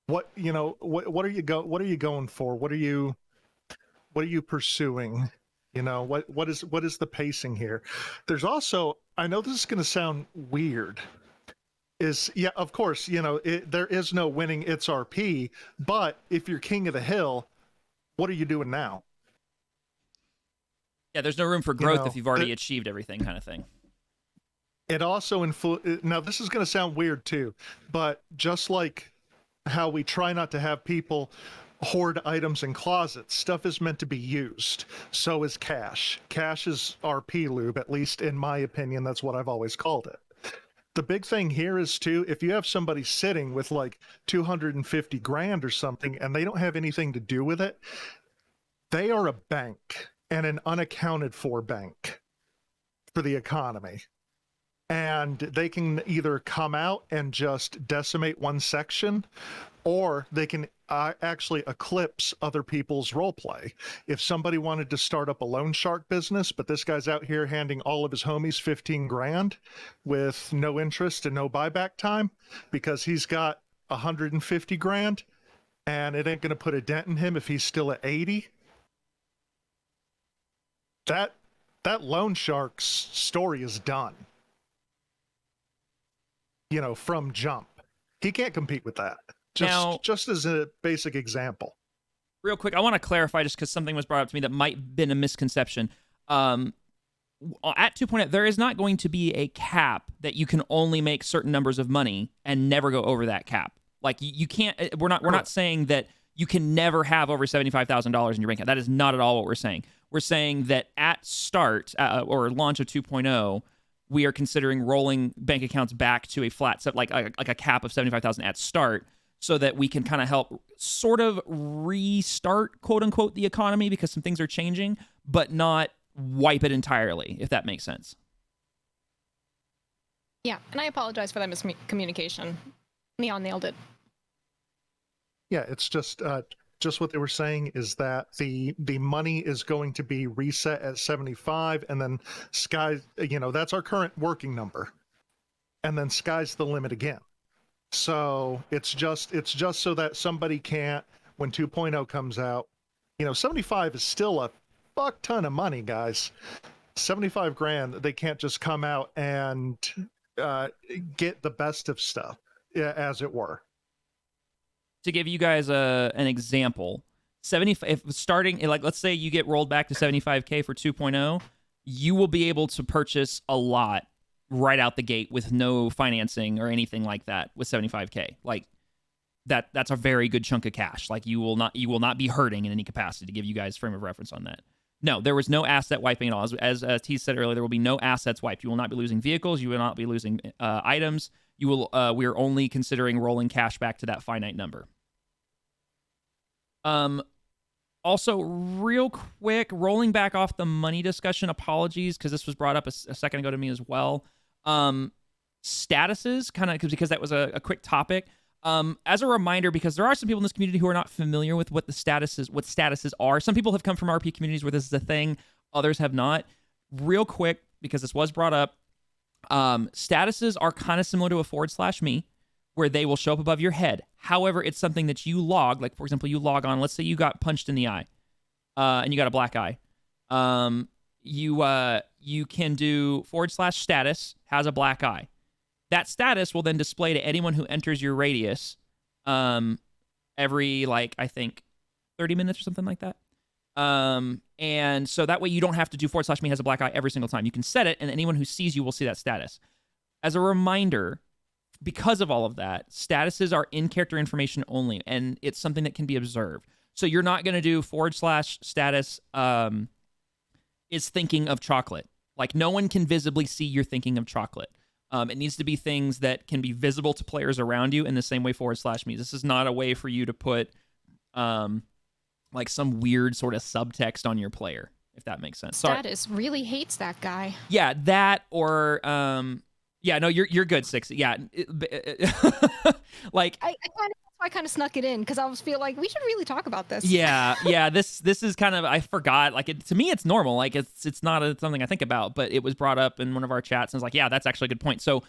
What are you going for? What are you pursuing? What is the pacing here? There's also, I know this is going to sound weird, of course, there is no winning, it's RP, but if you're king of the hill, what are you doing now? Yeah, there's no room for growth if you've already achieved everything, kind of thing. It also now this is going to sound weird too, but just like how we try not to have people hoard items in closets. Stuff is meant to be used. So is cash. Cash is RP lube, at least in my opinion. That's what I've always called it. The big thing here is too, if you have somebody sitting with like 250 grand or something and they don't have anything to do with it, they are a bank, and an unaccounted for bank for the economy. And they can either come out and just decimate one section, or they can actually eclipse other people's role play. If somebody wanted to start up a loan shark business, but this guy's out here handing all of his homies 15 grand with no interest and no buyback time because he's got 150 grand and it ain't going to put a dent in him if he's still at 80. That loan shark's story is done. You know, from jump. He can't compete with that. Just as a basic example. Real quick, I want to clarify just because something was brought up to me that might have been a misconception. At 2.0, there is not going to be a cap that you can only make certain numbers of money and never go over that cap. Like you can't. We're not saying that you can never have over $75,000 in your bank account. That is not at all what we're saying. We're saying that at start or launch of 2.0, we are considering rolling bank accounts back to a flat set, like a cap of 75,000 at start, so that we can kind of help sort of restart, quote unquote, the economy because some things are changing, but not wipe it entirely, if that makes sense. Yeah, and I apologize for that miscommunication. Neon nailed it. Yeah, it's just what they were saying is that the money is going to be reset at 75, and then that's our current working number, and then sky's the limit again. So it's just so that somebody can't, when 2.0 comes out, 75 is still a fuck ton of money, guys. 75 grand, they can't just come out and get the best of stuff, as it were. To give you guys an example, 75, if starting, like, let's say you get rolled back to 75K for 2.0, you will be able to purchase a lot right out the gate with no financing or anything like that with 75K. Like that's a very good chunk of cash. Like you will not be hurting in any capacity, to give you guys frame of reference on that. No, there was no asset wiping at all. As T said earlier, there will be no assets wiped. You will not be losing vehicles. You will not be losing items. You will. We are only considering rolling cash back to that finite number. Also, real quick, rolling back off the money discussion. Apologies, because this was brought up a second ago to me as well. Statuses, kind of because that was a quick topic. As a reminder, because there are some people in this community who are not familiar with what statuses are. Some people have come from RP communities where this is a thing. Others have not. Real quick, because this was brought up, statuses are kind of similar to a /me, where they will show up above your head. However, it's something that you log. Like, for example, you log on. Let's say you got punched in the eye, and you got a black eye. You can do /status has a black eye. That status will then display to anyone who enters your radius every, I think, 30 minutes or something like that. And so that way you don't have to do /me has a black eye every single time. You can set it, and anyone who sees you will see that status. As a reminder, because of all of that, statuses are in-character information only, and it's something that can be observed. So you're not going to do /status is thinking of chocolate. Like, no one can visibly see you're thinking of chocolate. It needs to be things that can be visible to players around you in the same way /me. This is not a way for you to put some weird sort of subtext on your player, if that makes sense. Sorry. Status really hates that guy. Yeah, that or yeah, no, you're good, Six. Yeah, I kind of snuck it in because I was feel like we should really talk about this. Yeah. This is kind of, I forgot. Like, to me, it's normal. Like, it's not something I think about, but it was brought up in one of our chats, and I was like, yeah, that's actually a good point. So,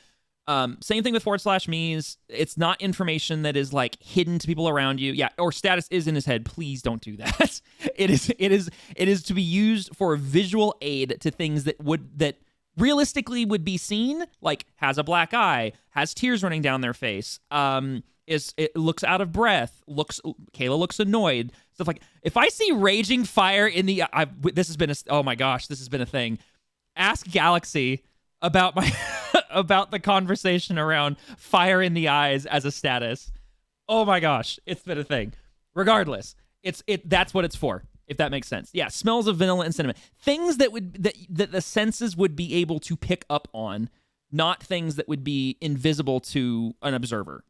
same thing with /me's. It's not information that is hidden to people around you. Yeah, or status is in his head. Please don't do that. It is to be used for visual aid to things that realistically would be seen, like has a black eye, has tears running down their face, it looks out of breath, Kayla looks annoyed, stuff like. If I see raging fire in the, this has been a thing. Ask Galaxy about about the conversation around fire in the eyes as a status. Oh my gosh, it's been a thing. Regardless, that's what it's for, if that makes sense. Yeah, smells of vanilla and cinnamon. Things that the senses would be able to pick up on, not things that would be invisible to an observer,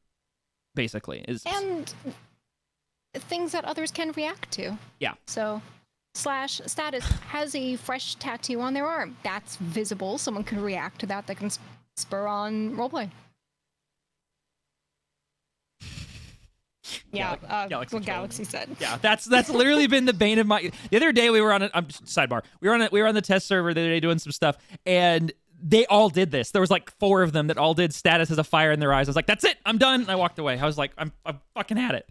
basically. And things that others can react to. Yeah. So slash status has a fresh tattoo on their arm. That's visible. Someone can react to that. That can spur on roleplay. Yeah, Galaxy what Galaxy said. Yeah, that's literally been the bane of my. The other day we were on sidebar. We were on the test server the other day doing some stuff, and they all did this. There was like 4 of them that all did status as a fire in their eyes. I was like, that's it, I'm done. And I walked away. I was like, I'm fucking had it.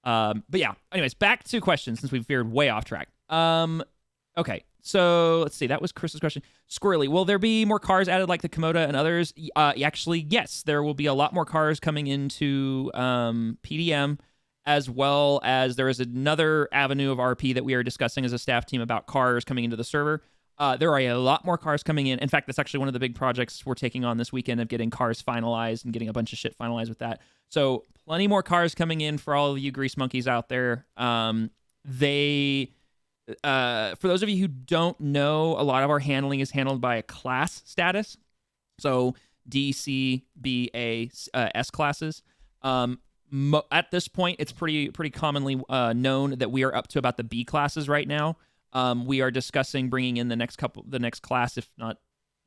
But yeah. Anyways, back to questions since we've veered way off track. Okay. So let's see. That was Chris's question. Squirrely, will there be more cars added like the Komoda and others? Actually, yes. There will be a lot more cars coming into PDM, as well as there is another avenue of RP that we are discussing as a staff team about cars coming into the server. There are a lot more cars coming in. In fact, that's actually one of the big projects we're taking on this weekend of getting cars finalized and getting a bunch of shit finalized with that. So plenty more cars coming in for all of you grease monkeys out there. For those of you who don't know, a lot of our handling is handled by a class status. So D, C, B, A, S classes. At this point, it's pretty commonly known that we are up to about the B classes right now. We are discussing bringing in the next class, if not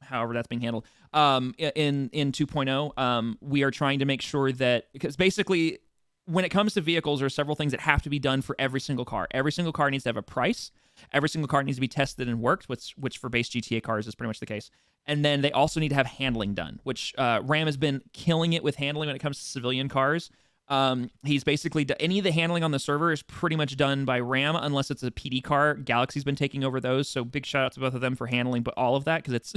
however that's being handled, in 2.0. We are trying to make sure that, because basically when it comes to vehicles, there are several things that have to be done for every single car. Every single car needs to have a price. Every single car needs to be tested and worked, which for base GTA cars is pretty much the case. And then they also need to have handling done, which Ram has been killing it with handling when it comes to civilian cars. He's basically any of the handling on the server is pretty much done by Ram, unless it's a PD car. Galaxy's been taking over those, so big shout out to both of them for handling, but all of that because it's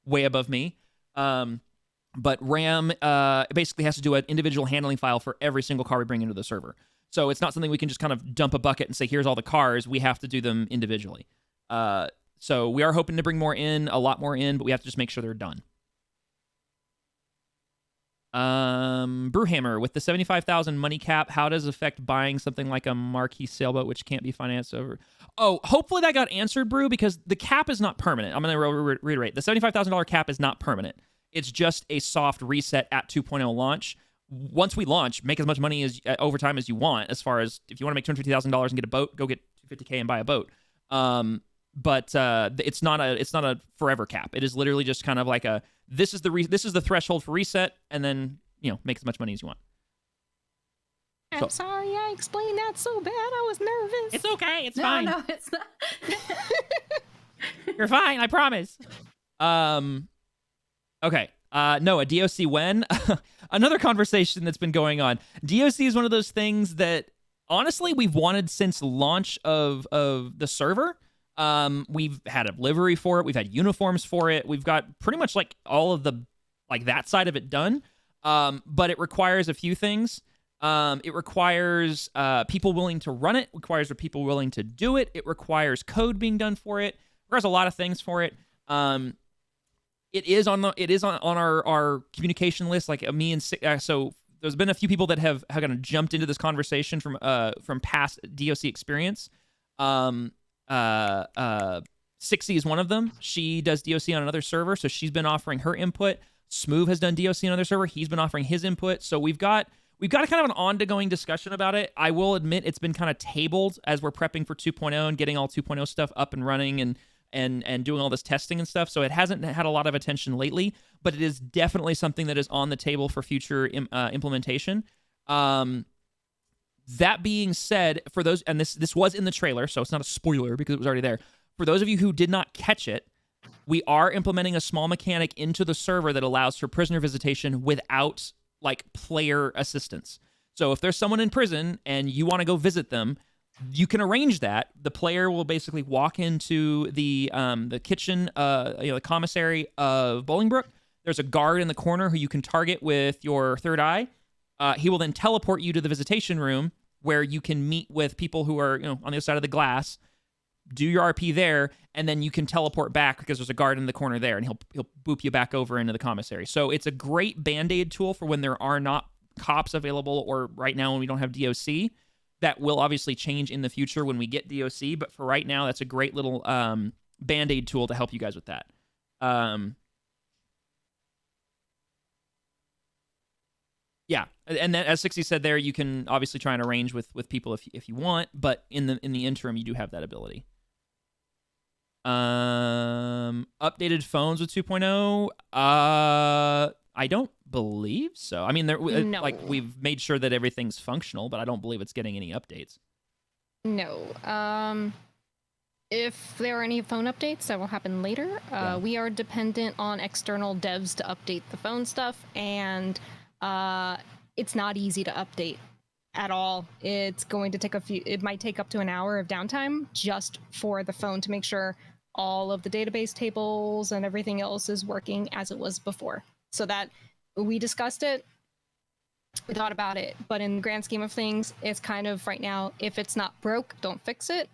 way above me. But Ram basically has to do an individual handling file for every single car we bring into the server. So it's not something we can just kind of dump a bucket and say, here's all the cars. We have to do them individually. So we are hoping to bring a lot more in, but we have to just make sure they're done. Brewhammer, with the 75,000 money cap, how does it affect buying something like a marquee sailboat which can't be financed over? Oh, hopefully that got answered, Brew, because the cap is not permanent. I'm going to reiterate. The $75,000 cap is not permanent. It's just a soft reset at 2.0 launch. Once we launch, make as much money as over time as you want. As far as if you want to make $250,000 and get a boat, go get $250K and buy a boat. But it's not a forever cap. It is literally just kind of like this is the threshold for reset, and then make as much money as you want. I'm sorry I explained that so bad. I was nervous. It's okay. It's fine. No, it's not. You're fine. I promise. Okay. Noah, DOC when? Another conversation that's been going on. DOC is one of those things that honestly we've wanted since launch of the server. We've had a livery for it. We've had uniforms for it. We've got pretty much like all of the that side of it done. But it requires a few things. It requires people willing to run it. It requires people willing to do it. It requires code being done for it. It requires a lot of things for it. It is on our communication list. Like me and so there's been a few people that have kind of jumped into this conversation from past DOC experience. 60 is one of them. She does DOC on another server, so she's been offering her input. Smooth has done DOC on another server. He's been offering his input. So we've got a kind of an ongoing discussion about it. I will admit it's been kind of tabled as we're prepping for 2.0 and getting all 2.0 stuff up and running and doing all this testing and stuff. So it hasn't had a lot of attention lately, but it is definitely something that is on the table for future implementation. That being said, for those, and this was in the trailer, so it's not a spoiler because it was already there. For those of you who did not catch it, we are implementing a small mechanic into the server that allows for prisoner visitation without player assistance. So if there's someone in prison and you want to go visit them, you can arrange that. The player will basically walk into the kitchen, the commissary of Bolingbrook. There's a guard in the corner who you can target with your third eye. He will then teleport you to the visitation room where you can meet with people who are on the other side of the glass. Do your RP there, and then you can teleport back because there's a guard in the corner there, and he'll boop you back over into the commissary. So it's a great Band-Aid tool for when there are not cops available, or right now when we don't have DOC. That will obviously change in the future when we get DOC, but for right now, that's a great little Band-Aid tool to help you guys with that. Yeah, and then, as 60 said there, you can obviously try and arrange with people if you want, but in the interim, you do have that ability. Updated phones with 2.0. I don't believe so. I mean, No. like we've made sure that everything's functional, but I don't believe it's getting any updates. No. If there are any phone updates, that will happen later. We are dependent on external devs to update the phone stuff, and it's not easy to update at all. It's going to take it might take up to an hour of downtime just for the phone to make sure all of the database tables and everything else is working as it was before. So that we discussed it, we thought about it, but in the grand scheme of things, it's kind of right now, if it's not broke, don't fix it.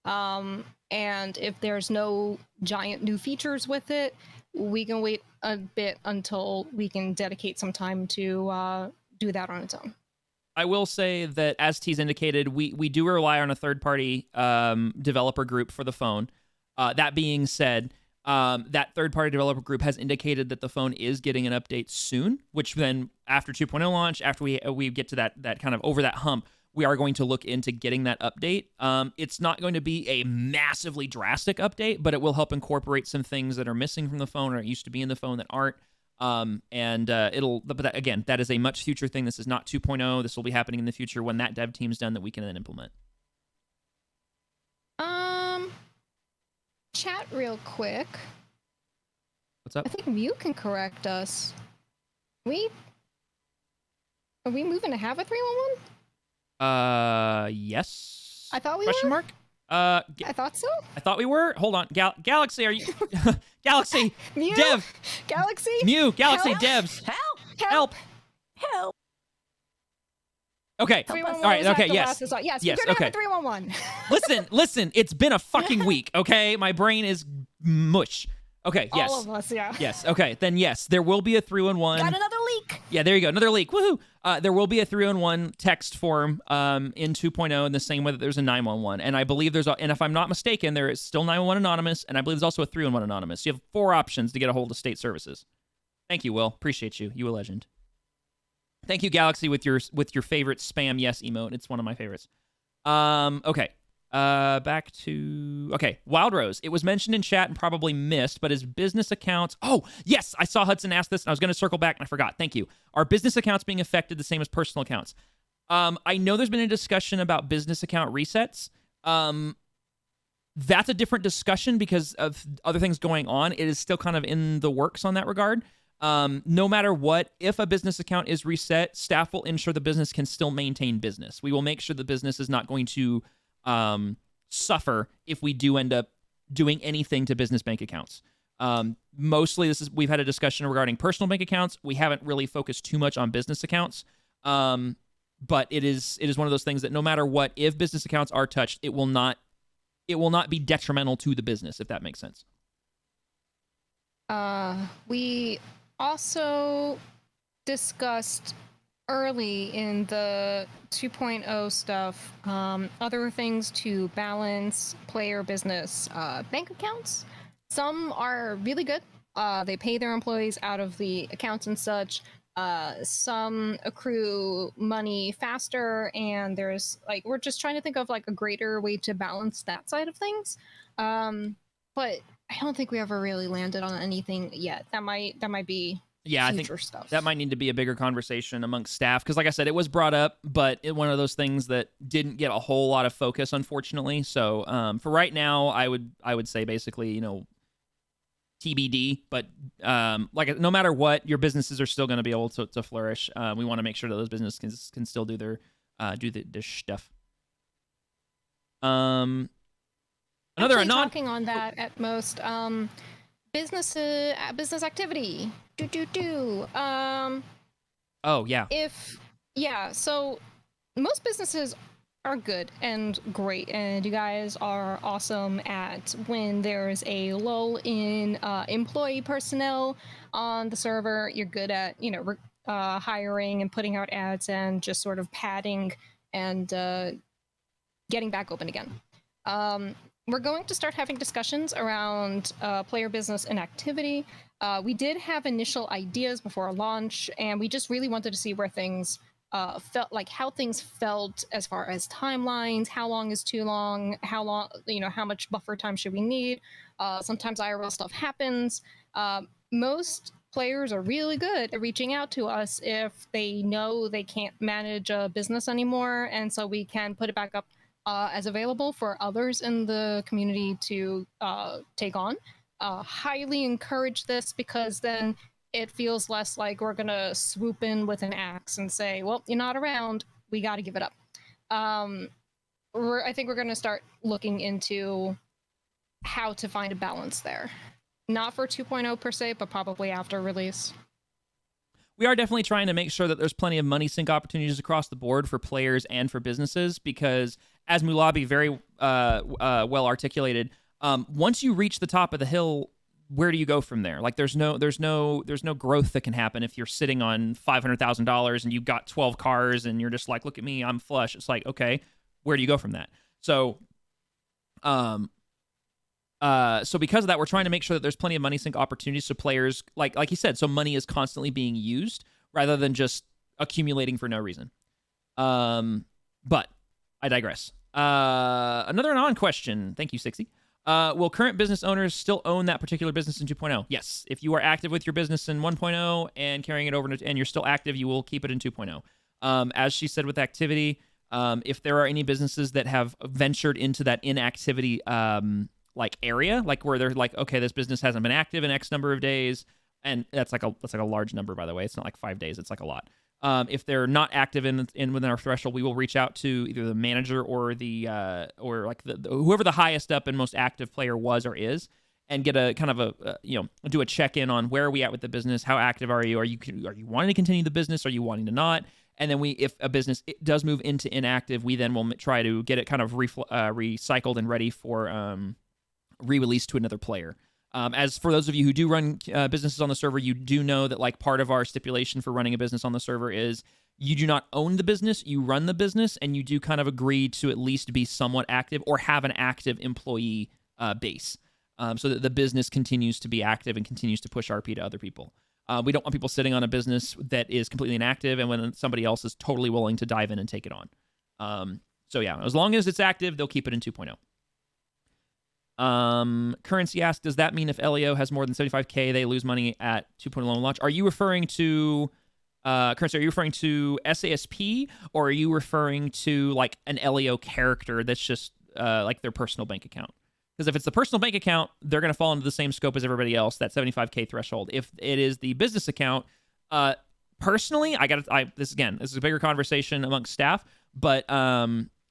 And if there's no giant new features with it, we can wait a bit until we can dedicate some time to do that on its own. I will say that, as T's indicated, we do rely on a third-party developer group for the phone. That being said, that third-party developer group has indicated that the phone is getting an update soon, which then, after 2.0 launch, after we get to that kind of over that hump, we are going to look into getting that update. It's not going to be a massively drastic update, but it will help incorporate some things that are missing from the phone or used to be in the phone that aren't. But again, that is a much future thing. This is not 2.0. This will be happening in the future when that dev team's done that we can then implement. Chat real quick. What's up? I think Mew can correct us. Are we moving to have a 311? Yes. I thought we Question were. mark? I thought so. I thought we were. Hold on. Galaxy, are you? Galaxy. Mew? Dev. Galaxy? Mew. Galaxy. Help? Devs. Help! Help. Okay. 311 All right. was at Okay. the Yes. last resort. Yes. Yes, We're gonna okay. have a 311. Listen. It's been a fucking week. Okay. My brain is mush. Okay. Yes. All of us, yeah. Yes. Okay. Then yes, there will be a 311. Got another leak. Yeah, there you go. Another leak. Woohoo! There will be a 311 text form in 2.0 in the same way that there's a 911. And I believe and if I'm not mistaken, there is still 911 anonymous, and I believe there's also a 311 anonymous. You have 4 options to get a hold of state services. Thank you, Will. Appreciate you. You a legend. Thank you, Galaxy, with your favorite spam yes emote. It's one of my favorites. Okay. Back to... Okay, Wild Rose. It was mentioned in chat and probably missed, but his business accounts... Oh, yes! I saw Hudson ask this, and I was going to circle back, and I forgot. Thank you. Are business accounts being affected the same as personal accounts? I know there's been a discussion about business account resets. That's a different discussion because of other things going on. It is still kind of in the works on that regard. No matter what, if a business account is reset, staff will ensure the business can still maintain business. We will make sure the business is not going to suffer if we do end up doing anything to business bank accounts. Mostly we've had a discussion regarding personal bank accounts. We haven't really focused too much on business accounts. But it is one of those things that no matter what, if business accounts are touched, it will not be detrimental to the business, if that makes sense. We also discussed early in the 2.0 stuff other things to balance player business bank accounts. Some are really good. They pay their employees out of the accounts and such. Some accrue money faster, and there's we're just trying to think of a greater way to balance that side of things. But I don't think we ever really landed on anything yet. That might be I think stuff. That might need to be a bigger conversation amongst staff because, like I said, it was brought up, but one of those things that didn't get a whole lot of focus, unfortunately. So for right now, I would say basically, TBD. But no matter what, your businesses are still going to be able to flourish. We want to make sure that those businesses can still do their stuff. Actually, talking on that at most, business activity. Oh yeah. So most businesses are good and great, and you guys are awesome at when there's a lull in employee personnel on the server. You're good at hiring and putting out ads and just sort of padding and getting back open again. We're going to start having discussions around player business and activity. We did have initial ideas before launch, and we just really wanted to see where things felt, like how things felt as far as timelines, how long is too long, how long, how much buffer time should we need. Sometimes IRL stuff happens. Most players are really good at reaching out to us if they know they can't manage a business anymore, and so we can put it back up as available for others in the community to take on. Highly encourage this, because then it feels less like we're gonna swoop in with an axe and say, well, you're not around, we got to give it up. I think we're gonna start looking into how to find a balance there. Not for 2.0 per se, but probably after release. We are definitely trying to make sure that there's plenty of money sync opportunities across the board for players and for businesses, because as Mulabi very well articulated, once you reach the top of the hill, where do you go from there? Like there's no growth that can happen if you're sitting on $500,000 and you've got 12 cars and you're just like, look at me, I'm flush. It's like, okay, where do you go from that? So because of that, we're trying to make sure that there's plenty of money sync opportunities so players, like you said, so money is constantly being used rather than just accumulating for no reason. But I digress. Another non-question. Thank you, Sixty. Will current business owners still own that particular business in 2.0? Yes. If you are active with your business in 1.0 and carrying it over and you're still active, you will keep it in 2.0. As she said with activity, if there are any businesses that have ventured into that inactivity like area, like where they're like, okay, this business hasn't been active in X number of days, and that's like a large number, by the way. It's not like 5 days. It's like a lot. If they're not active in within our threshold, we will reach out to either the manager or the whoever the highest up and most active player was or is, and get a kind of do a check in on where are we at with the business, how active are you wanting to continue the business, are you wanting to not, and then if a business does move into inactive, we then will try to get it kind of recycled and ready for re-release to another player. As for those of you who do run businesses on the server, you do know that like part of our stipulation for running a business on the server is you do not own the business, you run the business, and you do kind of agree to at least be somewhat active or have an active employee base, so that the business continues to be active and continues to push RP to other people. We don't want people sitting on a business that is completely inactive and when somebody else is totally willing to dive in and take it on. So yeah, as long as it's active, they'll keep it in 2.0. Currency asks, does that mean if LEO has more than 75k, they lose money at 2.0 launch? Are you referring to Currency? Are you referring to SASP, or are you referring to like an LEO character that's just like their personal bank account? Because if it's the personal bank account, they're going to fall into the same scope as everybody else, that 75k threshold. If it is the business account, personally, this is a bigger conversation amongst staff, but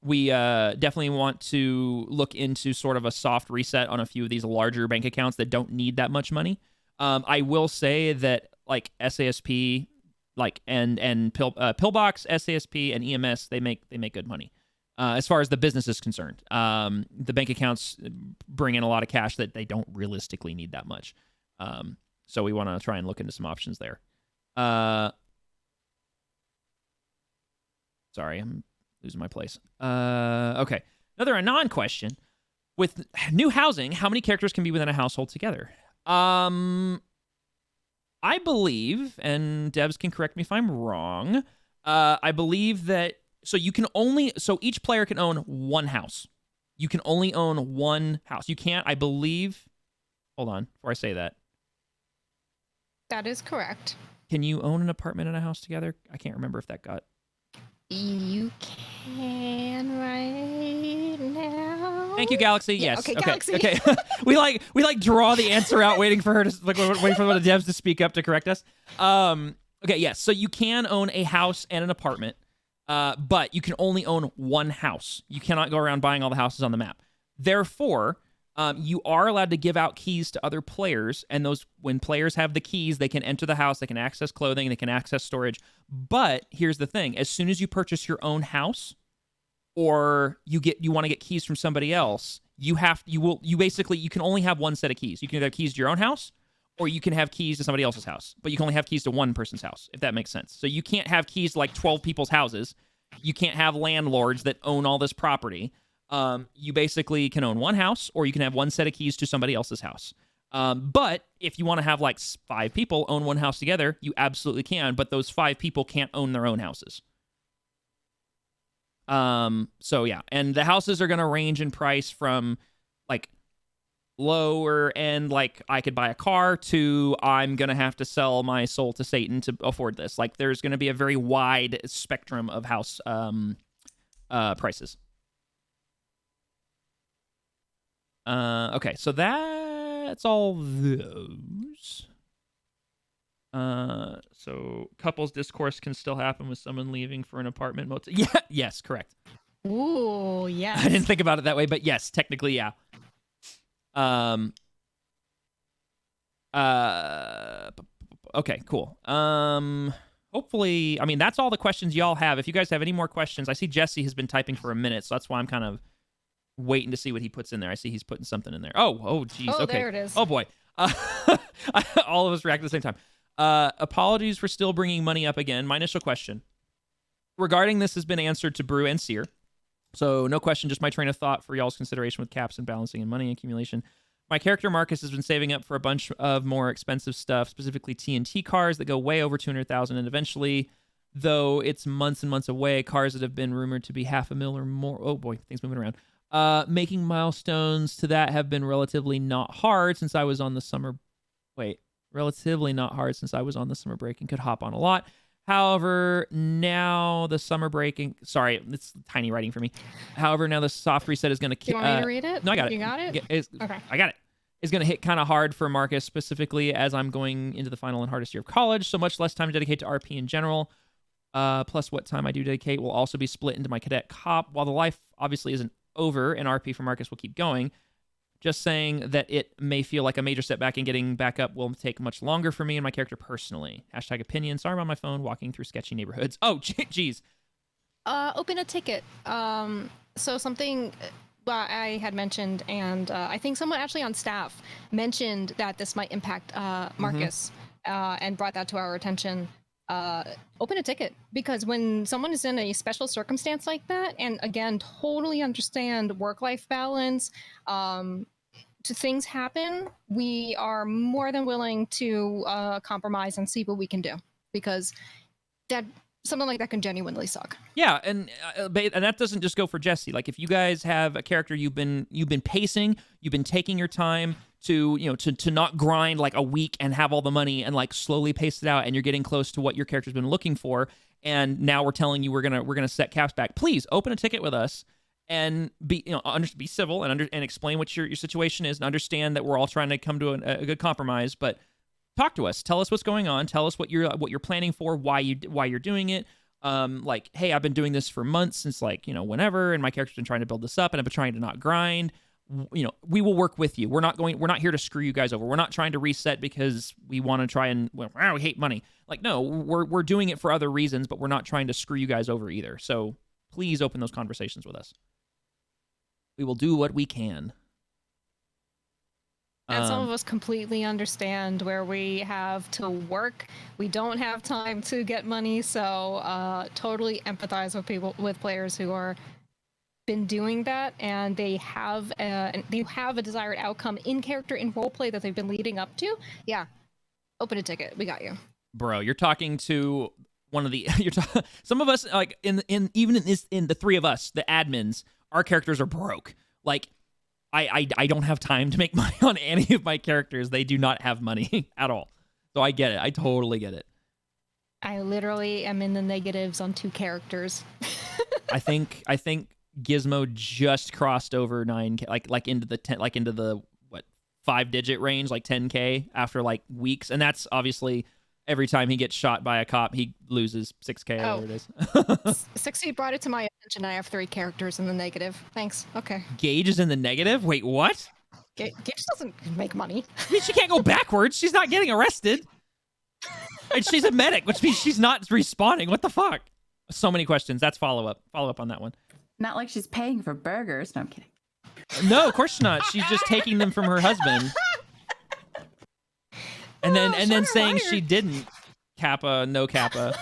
we definitely want to look into sort of a soft reset on a few of these larger bank accounts that don't need that much money. I will say that like SASP, like and Pillbox, SASP, and EMS, they make good money. As far as the business is concerned, the bank accounts bring in a lot of cash that they don't realistically need that much. So we want to try and look into some options there. Sorry, I'm losing my place. Okay. Another Anon question. With new housing, how many characters can be within a household together? I believe, and Devs can correct me if I'm wrong, I believe that so each player can own one house. You can only own one house. You can't, I believe, hold on, before I say that. That is correct. Can you own an apartment and a house together? I can't remember if that got... You can right now. Thank you, Galaxy. Yeah, Yes. okay, Galaxy. Okay. we draw the answer out, waiting for her to wait for the devs to speak up to correct us. Okay. Yes. So you can own a house and an apartment, but you can only own one house. You cannot go around buying all the houses on the map. Therefore, you are allowed to give out keys to other players, and when players have the keys, they can enter the house, they can access clothing, they can access storage. But here's the thing: as soon as you purchase your own house, or you want to get keys from somebody else, you can only have one set of keys. You can either have keys to your own house, or you can have keys to somebody else's house, but you can only have keys to one person's house, if that makes sense. So you can't have keys to like 12 people's houses. You can't have landlords that own all this property. You basically can own one house, or you can have one set of keys to somebody else's house. But if you want to have like 5 people own one house together, you absolutely can, but those 5 people can't own their own houses. So yeah, and the houses are going to range in price from like lower end, like I could buy a car, to I'm going to have to sell my soul to Satan to afford this. Like there's going to be a very wide spectrum of house prices. Okay, so that's all those. So couples discourse can still happen with someone leaving for an apartment motel. Yeah, yes, correct. Ooh, yes. I didn't think about it that way, but yes, technically, yeah. Okay, cool. Hopefully, I mean, that's all the questions y'all have. If you guys have any more questions, I see Jesse has been typing for a minute, so that's why I'm kind of waiting to see what he puts in there. I see he's putting something in there. Oh, geez. Oh, Okay. there it is. Oh boy. All of us react at the same time. Apologies for still bringing money up again. My initial question regarding this has been answered to Brew and Seer. So no question, just my train of thought for y'all's consideration with caps and balancing and money accumulation. My character Marcus has been saving up for a bunch of more expensive stuff, specifically TNT cars that go way over 200,000, and eventually, though it's months and months away, cars that have been rumored to be $500,000 or more. Oh boy, things moving around. Making milestones to that have been relatively not hard since I was on the summer. Relatively not hard since I was on the summer break and could hop on a lot. However, now the summer break, sorry, it's tiny writing for me. However, now the soft reset is going to. Do you want me to read it? No, I got it. You got it? Okay. I got it. It's going to hit kind of hard for Marcus specifically as I'm going into the final and hardest year of college. So much less time to dedicate to RP in general. Plus what time I do dedicate will also be split into my cadet cop. While the life obviously isn't over and RP for Marcus will keep going. Just saying that it may feel like a major setback and getting back up will take much longer for me and my character personally. Hashtag opinion. Sorry about my phone walking through sketchy neighborhoods. Oh, geez. Open a ticket. So something I had mentioned, and I think someone actually on staff mentioned that this might impact Marcus and brought that to our attention. Open a ticket, because when someone is in a special circumstance like that, and again, totally understand work-life balance, to things happen, we are more than willing to compromise and see what we can do, because that something like that can genuinely suck. Yeah, and that doesn't just go for Jesse. Like if you guys have a character you've been pacing, you've been taking your time to to not grind like a week and have all the money and like slowly pace it out, and you're getting close to what your character's been looking for, and now we're telling you we're gonna set caps back. Please open a ticket with us and be be civil and explain what your situation is, and understand that we're all trying to come to a good compromise. But talk to us, tell us what's going on, tell us what you're planning for, why you're doing it. Like, hey, I've been doing this for months, since like whenever, and my character's been trying to build this up, and I've been trying to not grind. We will work with you. We're not here to screw you guys over. We're not trying to reset because we want to try and we hate money. Like, no, we're doing it for other reasons, but we're not trying to screw you guys over either. So please open those conversations with us. We will do what we can. And some of us completely understand where we have to work. We don't have time to get money, so totally empathize with players who are been doing that, and they have a desired outcome in character, in roleplay that they've been leading up to. Yeah, open a ticket. We got you, bro. You're talking to one of the. Some of us, like in the three of us, the admins, our characters are broke. Like, I don't have time to make money on any of my characters. They do not have money at all. So I get it. I totally get it. I literally am in the negatives on 2 characters. I think Gizmo just crossed over 9K, like into the 10, like into the 5-digit range, like 10K after like weeks, and that's obviously every time he gets shot by a cop, he loses 6K. Oh. Whatever it is. 60 brought it to my attention. I have 3 characters in the negative. Thanks. Okay. Gage is in the negative. Wait, what? Gage doesn't make money. I mean, she can't go backwards. She's not getting arrested. And she's a medic, which means she's not respawning. What the fuck? So many questions. That's follow up on that one. Not like she's paying for burgers. No, I'm kidding. No, of course not. She's just taking them from her husband. and then Shots saying fired. she didn't kappa, no kappa.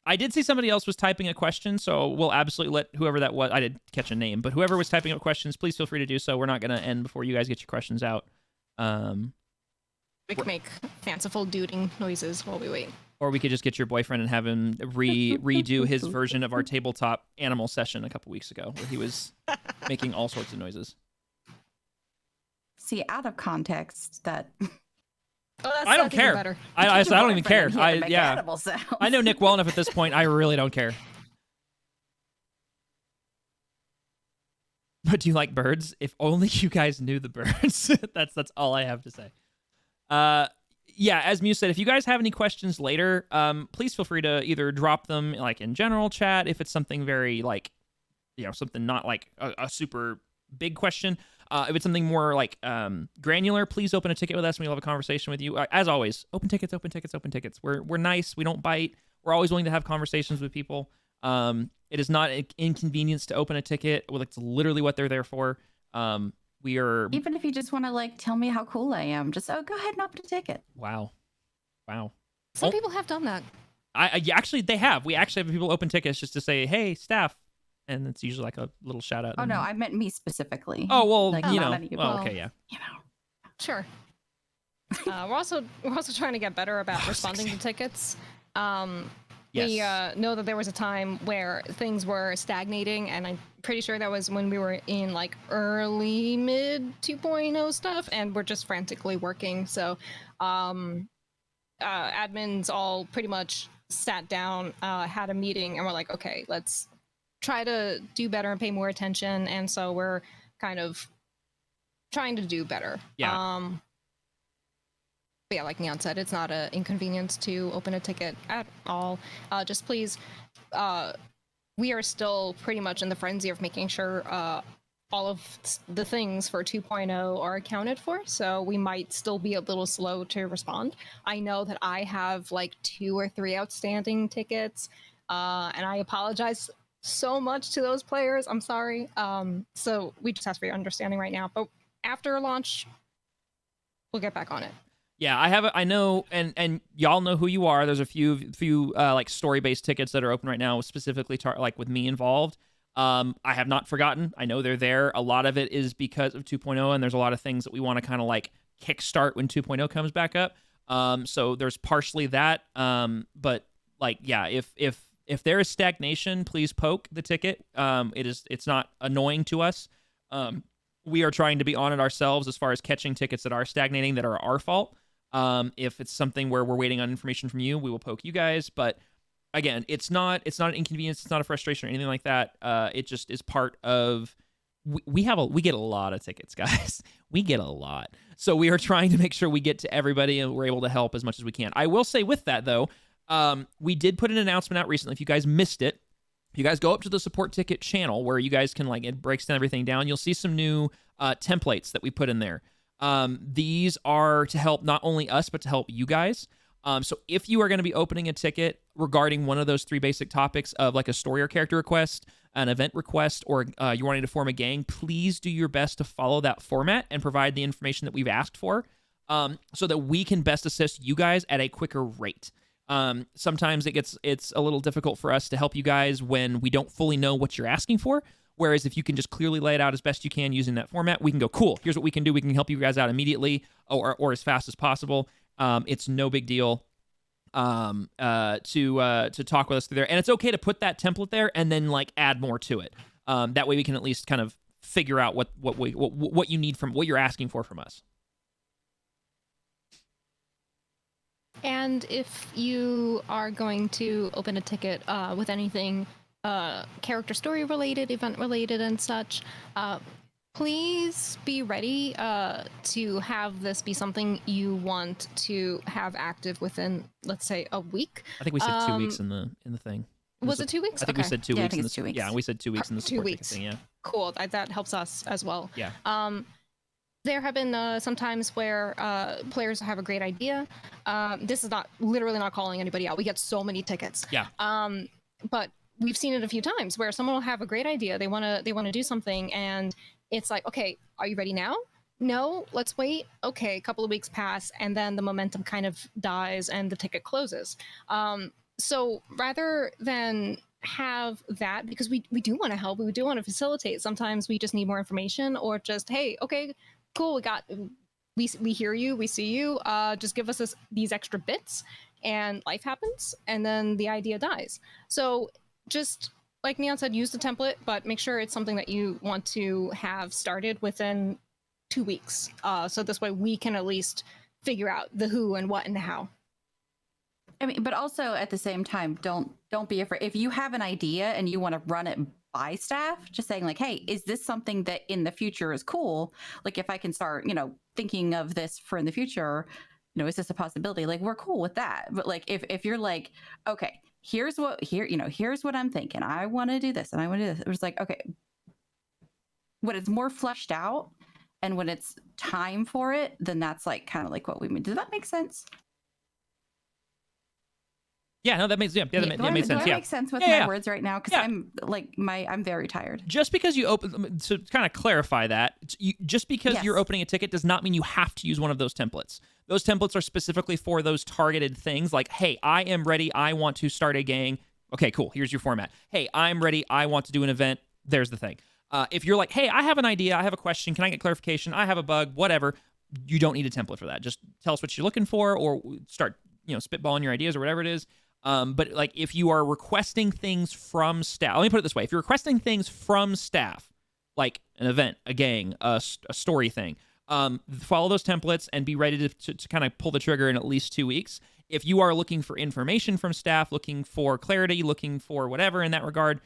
I did see somebody else was typing a question, so we'll absolutely let whoever that was. I didn't catch a name, but whoever was typing up questions, please feel free to do so. We're not going to end before you guys get your questions out. We can make fanciful duding noises while we wait. Or we could just get your boyfriend and have him redo his version of our tabletop animal session a couple weeks ago, where he was making all sorts of noises. See, out of context, that Oh, that's I don't even care. Better. I don't even care. He had to make animal sounds. I know Nick well enough at this point. I really don't care. But do you like birds? If only you guys knew the birds. That's all I have to say. Yeah, as Mew said, if you guys have any questions later, please feel free to either drop them like in general chat if it's something very like, something not like a super big question. If it's something more like granular, please open a ticket with us and we'll have a conversation with you. As always, open tickets, open tickets, open tickets. We're nice. We don't bite. We're always willing to have conversations with people. It is not an inconvenience to open a ticket. Well, it's literally what they're there for. We are... Even if you just want to like tell me how cool I am, just go ahead and open a ticket. Wow. Some people have done that. Actually, they have. We actually have people open tickets just to say, hey, staff. And it's usually like a little shout out. Oh, no, I meant me specifically. Oh, well, like, well, okay, yeah. Sure. We're also trying to get better about responding to tickets. Yes. We know that there was a time where things were stagnating, and I'm pretty sure that was when we were in like early mid 2.0 stuff, and we're just frantically working. So admins all pretty much sat down, had a meeting, and we're like, okay, let's try to do better and pay more attention. And so we're kind of trying to do better. Yeah. But yeah, like Neon said, it's not an inconvenience to open a ticket at all. Just please, we are still pretty much in the frenzy of making sure all of the things for 2.0 are accounted for, so we might still be a little slow to respond. I know that I have like 2 or 3 outstanding tickets, and I apologize so much to those players. I'm sorry. So we just ask for your understanding right now, but after launch, we'll get back on it. Yeah, I know, and y'all know who you are. There's a few like story-based tickets that are open right now, specifically like with me involved. I have not forgotten. I know they're there. A lot of it is because of 2.0, and there's a lot of things that we want to kind of like kickstart when 2.0 comes back up. So there's partially that. But like, yeah, if there is stagnation, please poke the ticket. It's not annoying to us. We are trying to be on it ourselves as far as catching tickets that are stagnating that are our fault. If it's something where we're waiting on information from you, we will poke you guys. But again, it's not an inconvenience. It's not a frustration or anything like that. It just is part of. We get a lot of tickets, guys. We get a lot. So we are trying to make sure we get to everybody and we're able to help as much as we can. I will say with that though, we did put an announcement out recently. If you guys missed it, if you guys go up to the support ticket channel where you guys can like, it breaks down everything down, you'll see some new templates that we put in there. These are to help not only us, but to help you guys. So if you are going to be opening a ticket regarding one of those 3 basic topics of like a story or character request, an event request, or you're wanting to form a gang, please do your best to follow that format and provide the information that we've asked for, so that we can best assist you guys at a quicker rate. Sometimes it's a little difficult for us to help you guys when we don't fully know what you're asking for. Whereas if you can just clearly lay it out as best you can using that format, we can go, cool, here's what we can do. We can help you guys out immediately or as fast as possible. It's no big deal to talk with us through there. And it's okay to put that template there and then like add more to it. That way we can at least kind of figure out what you need from what you're asking for from us. And if you are going to open a ticket with anything character story related, event related, and such, please be ready to have this be something you want to have active within, let's say, a week. I think we said 2 weeks in the thing. Was it 2 weeks? I think we said 2 Yeah, I weeks. think In it's the, 2 weeks. Yeah, we said 2 weeks in the 2 support weeks. ticket thing. Yeah. Cool. That helps us as well. Yeah. There have been some times where players have a great idea. This is literally not calling anybody out. We get so many tickets. Yeah. But we've seen it a few times where someone will have a great idea. They want to do something, and it's like, okay, are you ready now? no, let's wait. Okay, a couple of weeks pass, and then the momentum kind of dies and the ticket closes. So rather than have that, because we do want to help, we do want to facilitate. Sometimes we just need more information, or just, hey, okay, cool, we hear you, we see you. Just give us these extra bits, and life happens, and then the idea dies. So just like Neon said, use the template, but make sure it's something that you want to have started within 2 weeks. So this way we can at least figure out the who and what and the how. I mean, but also at the same time, don't be afraid. If you have an idea and you want to run it by staff, just saying like, hey, is this something that in the future is cool? Like if I can start, thinking of this for in the future, is this a possibility? Like we're cool with that. But like if you're like, okay, here's what I'm thinking. I want to do this and I want to do this. It was like, okay, when it's more fleshed out and when it's time for it, then that's like kind of like what we mean. Does that make sense? Yeah, no, that makes that makes sense. Do I Yeah, make sense with Yeah, my yeah. words right now? Because Yeah. I'm like I'm very tired. Just because you open, to kind of clarify that, just because Yes. you're opening a ticket does not mean you have to use one of those templates. Those templates are specifically for those targeted things like, hey, I am ready. I want to start a gang. Okay, cool. Here's your format. Hey, I'm ready. I want to do an event. There's the thing. If you're like, hey, I have an idea. I have a question. Can I get clarification? I have a bug, whatever. You don't need a template for that. Just tell us what you're looking for or start, spitballing your ideas or whatever it is. But like if you are requesting things from staff, let me put it this way. If you're requesting things from staff, like an event, a gang, a story thing, follow those templates and be ready to kind of pull the trigger in at least 2 weeks. If you are looking for information from staff, looking for clarity, looking for whatever in that regard,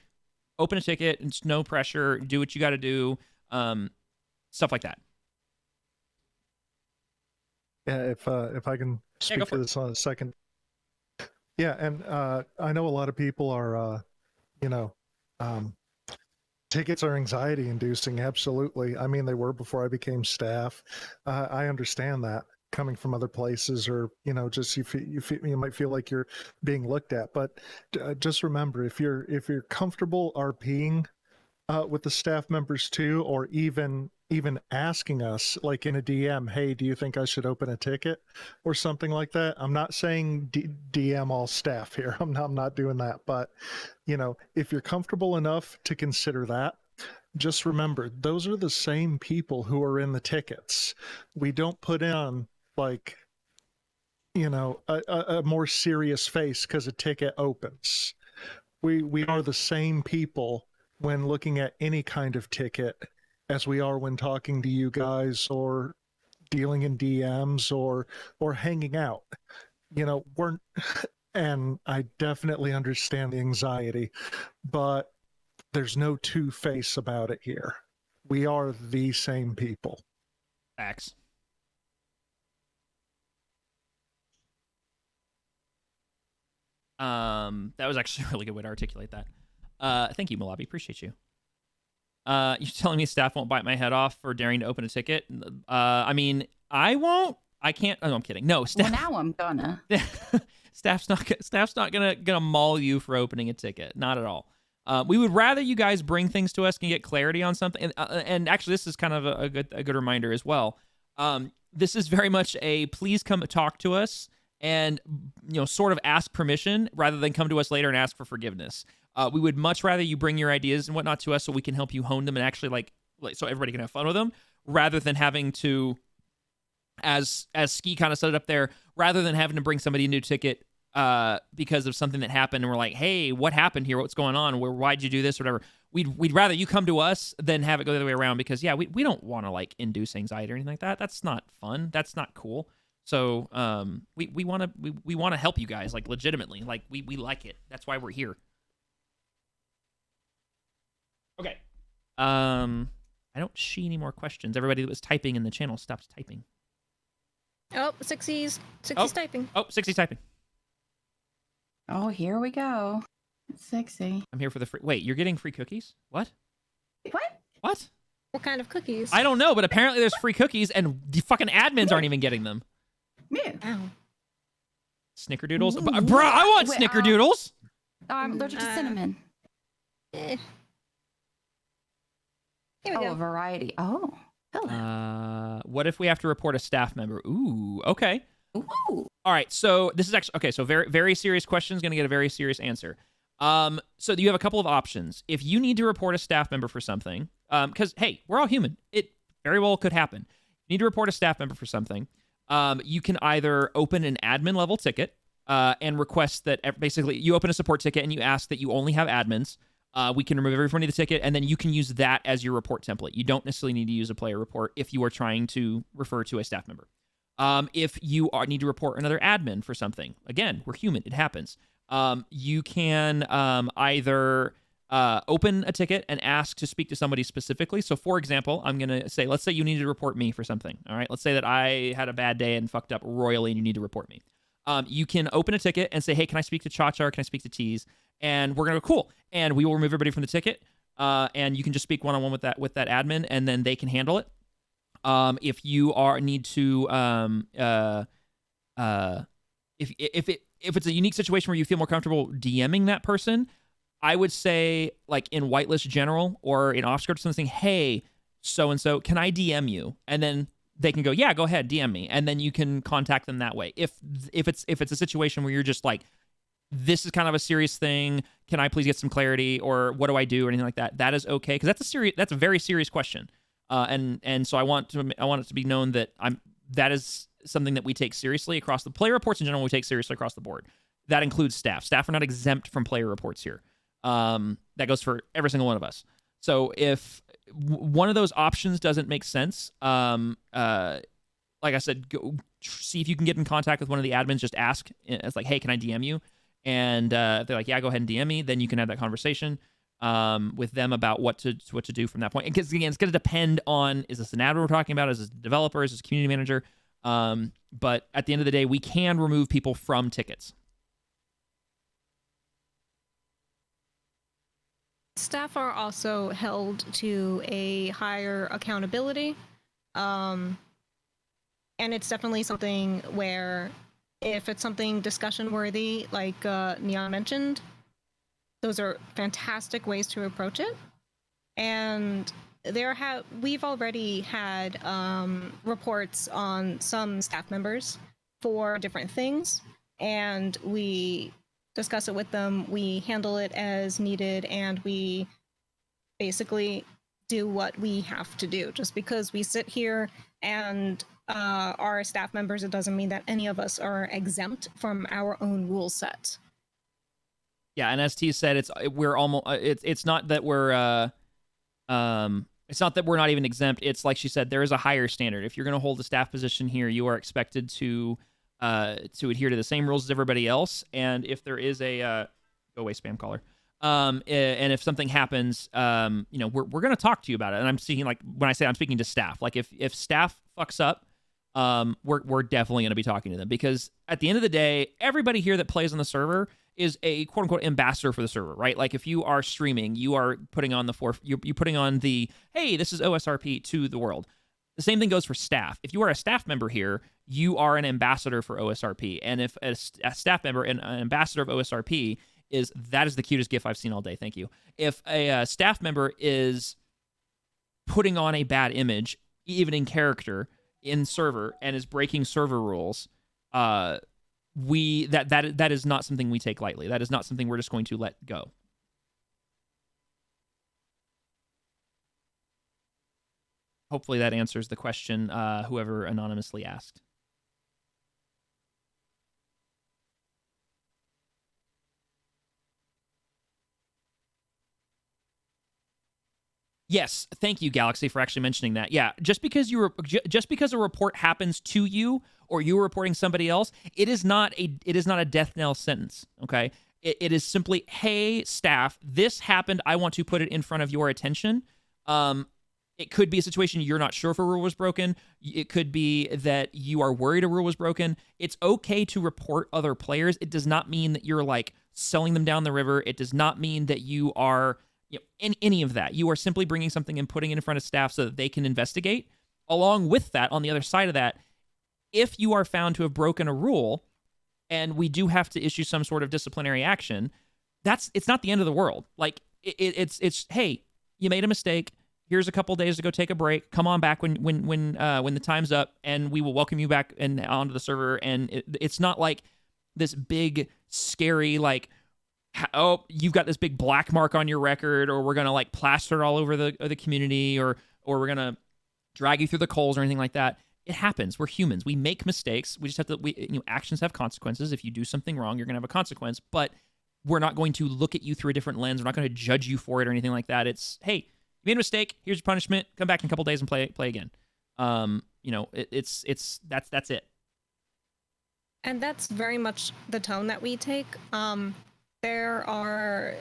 open a ticket. It's no pressure. Do what you got to do. Stuff like that. Yeah, if I can speak to this on a second. Yeah, and I know a lot of people are, tickets are anxiety inducing. Absolutely. I mean, they were before I became staff. I understand that coming from other places, or just you might feel like you're being looked at. But just remember, if you're comfortable RPing with the staff members too, or even asking us like in a DM, hey, do you think I should open a ticket or something like that? I'm not saying DM all staff here. I'm not doing that. But if you're comfortable enough to consider that, just remember those are the same people who are in the tickets. We don't put in like a more serious face because a ticket opens. We are the same people when looking at any kind of ticket as we are when talking to you guys or dealing in DMs or hanging out. We're and I definitely understand the anxiety, but there's no two-face about it here. We are the same people. Facts. That was actually a really good way to articulate that. Thank you, Malabi. Appreciate you. You're telling me staff won't bite my head off for daring to open a ticket? I mean, I won't. I can't. Oh, no, I'm kidding. No, staff. Well, now I'm gonna. Staff's not gonna maul you for opening a ticket. Not at all. We would rather you guys bring things to us and get clarity on something. And actually, this is kind of a good reminder as well. This is very much a please come talk to us and sort of ask permission rather than come to us later and ask for forgiveness. We would much rather you bring your ideas and whatnot to us so we can help you hone them and actually like so everybody can have fun with them, rather than having to, as Ski kind of set it up there, rather than having to bring somebody a new ticket because of something that happened and we're like, hey, what happened here? What's going on? Why'd you do this? Or whatever. We'd rather you come to us than have it go the other way around, because we don't want to like induce anxiety or anything like that. That's not fun. That's not cool. So we want to help you guys, like legitimately. Like we like it. That's why we're here. Okay. I don't see any more questions. Everybody that was typing in the channel stops typing. Oh, 60's typing. Oh, 60's typing. Oh, here we go. It's sexy. I'm here for the free. Wait, you're getting free cookies? What? What? What? What kind of cookies? I don't know, but apparently there's free cookies and the fucking admins aren't even getting them. Yeah. Ow. Snickerdoodles? Bro, I want Wait, snickerdoodles. Oh, I'm allergic to cinnamon. Eh. Here we Oh, go. a variety. Oh. Hello. What if we have to report a staff member? Ooh, okay. Ooh. All right, so this is actually okay. So very, very serious question is going to get a very serious answer. So you have a couple of options. If you need to report a staff member for something, because hey, we're all human. It very well could happen. You need to report a staff member for something. You can either open an admin level ticket and request that basically you open a support ticket and you ask that you only have admins. We can remove every from the ticket, and then you can use that as your report template. You don't necessarily need to use a player report if you are trying to refer to a staff member. If you need to report another admin for something, again, we're human. It happens. You can either open a ticket and ask to speak to somebody specifically. So, for example, I'm going to say, let's say you need to report me for something. All right. Let's say that I had a bad day and fucked up royally and you need to report me. You can open a ticket and say, hey, can I speak to Cha-Cha or can I speak to Tease? And we're going to go, cool. And we will remove everybody from the ticket. And you can just speak one-on-one with that admin, and then they can handle it. If you need to, if it's a unique situation where you feel more comfortable DMing that person, I would say, like in whitelist general or in OffScript, something, hey, so-and-so, can I DM you? And then they can go, yeah, go ahead, DM me. And then you can contact them that way. If it's a situation where you're just like, this is kind of a serious thing, can I please get some clarity, or what do I do, or anything like that, that is okay, because that's a very serious question. And so I want it to be known that that is something that we take seriously across the player reports in general. We take seriously across the board. That includes staff. Staff are not exempt from player reports here. That goes for every single one of us. So if one of those options doesn't make sense, like I said, go see if you can get in contact with one of the admins. Just ask. It's like, hey, can I DM you? And if they're like, yeah, go ahead and DM me. Then you can have that conversation with them about what to do from that point. Because again, it's going to depend on, is this an admin we're talking about? Is this a developer? Is this a community manager? But at the end of the day, we can remove people from tickets. Staff are also held to a higher accountability. And it's definitely something where if it's something discussion worthy, like Neon mentioned, those are fantastic ways to approach it. And we've already had reports on some staff members for different things, and we discuss it with them, we handle it as needed, and we basically do what we have to do. Just because we sit here and are staff members, it doesn't mean that any of us are exempt from our own rule set. Yeah, and as T said, it's not that we're it's not that we're not even exempt. It's like she said, there is a higher standard. If you're going to hold a staff position here, you are expected to adhere to the same rules as everybody else. And if there is a go away spam caller, and if something happens, we're going to talk to you about it. And I'm speaking, like, when I say I'm speaking to staff, like if staff fucks up, we're definitely going to be talking to them, because at the end of the day, everybody here that plays on the server is a quote unquote ambassador for the server, right? Like if you are streaming, you are putting on you're putting on the, hey, this is OSRP to the world. The same thing goes for staff. If you are a staff member here, you are an ambassador for OSRP. And if a staff member and an ambassador of OSRP that is the cutest GIF I've seen all day. Thank you. If a staff member is putting on a bad image, even in character, in server, and is breaking server rules, that is not something we take lightly. That is not something we're just going to let go. Hopefully that answers the question whoever anonymously asked. Yes, thank you, Galaxy, for actually mentioning that. Yeah, just because a report happens to you or you're reporting somebody else, it is not a death knell sentence. Okay, it is simply, hey, staff, this happened. I want to put it in front of your attention. It could be a situation you're not sure if a rule was broken. It could be that you are worried a rule was broken. It's okay to report other players. It does not mean that you're like selling them down the river. It does not mean that you are any of that. You are simply bringing something and putting it in front of staff so that they can investigate. Along with that, on the other side of that, if you are found to have broken a rule and we do have to issue some sort of disciplinary action, it's not the end of the world. Like it's hey, you made a mistake. here's a couple days to go take a break. Come on back when the time's up, and we will welcome you back and onto the server. And it's not like this big scary like, oh, you've got this big black mark on your record, or we're gonna like plaster it all over the community, or we're gonna drag you through the coals or anything like that. It happens. We're humans. We make mistakes. We just have to. Actions have consequences. If you do something wrong, you're gonna have a consequence. But we're not going to look at you through a different lens. We're not going to judge you for it or anything like that. It's, hey, you made a mistake. Here's your punishment. Come back in a couple days and play again. That's it. And that's very much the tone that we take. There are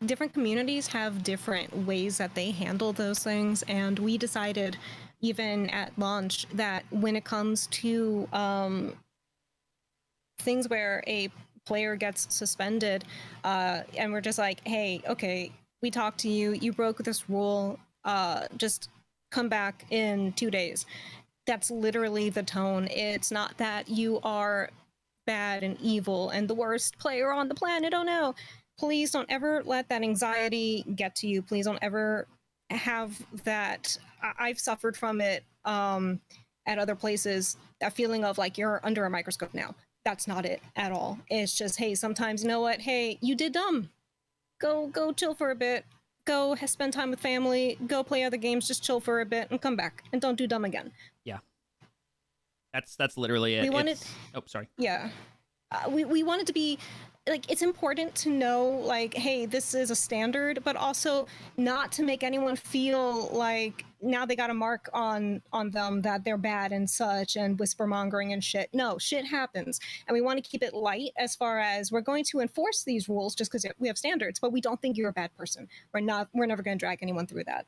different communities have different ways that they handle those things, and we decided even at launch that when it comes to things where a player gets suspended, and we're just like, hey, okay, we talked to you, you broke this rule, just come back in 2 days. That's literally the tone. It's not that you are bad and evil and the worst player on the planet. Oh no. Please don't ever let that anxiety get to you. Please don't ever have that. I've suffered from it at other places, that feeling of like you're under a microscope now. That's not it at all. It's just, hey, sometimes, you know what? Hey, you did dumb. Go chill for a bit. Go spend time with family. Go play other games. Just chill for a bit and come back. And don't do dumb again. Yeah. That's literally it. We wanted... Oh, sorry. Yeah. We wanted to be... Like, it's important to know, like, hey, this is a standard, but also not to make anyone feel like now they got a mark on them that they're bad and such, and whisper mongering and shit. No, shit happens. And we want to keep it light as far as we're going to enforce these rules just because we have standards, but we don't think you're a bad person. We're never going to drag anyone through that.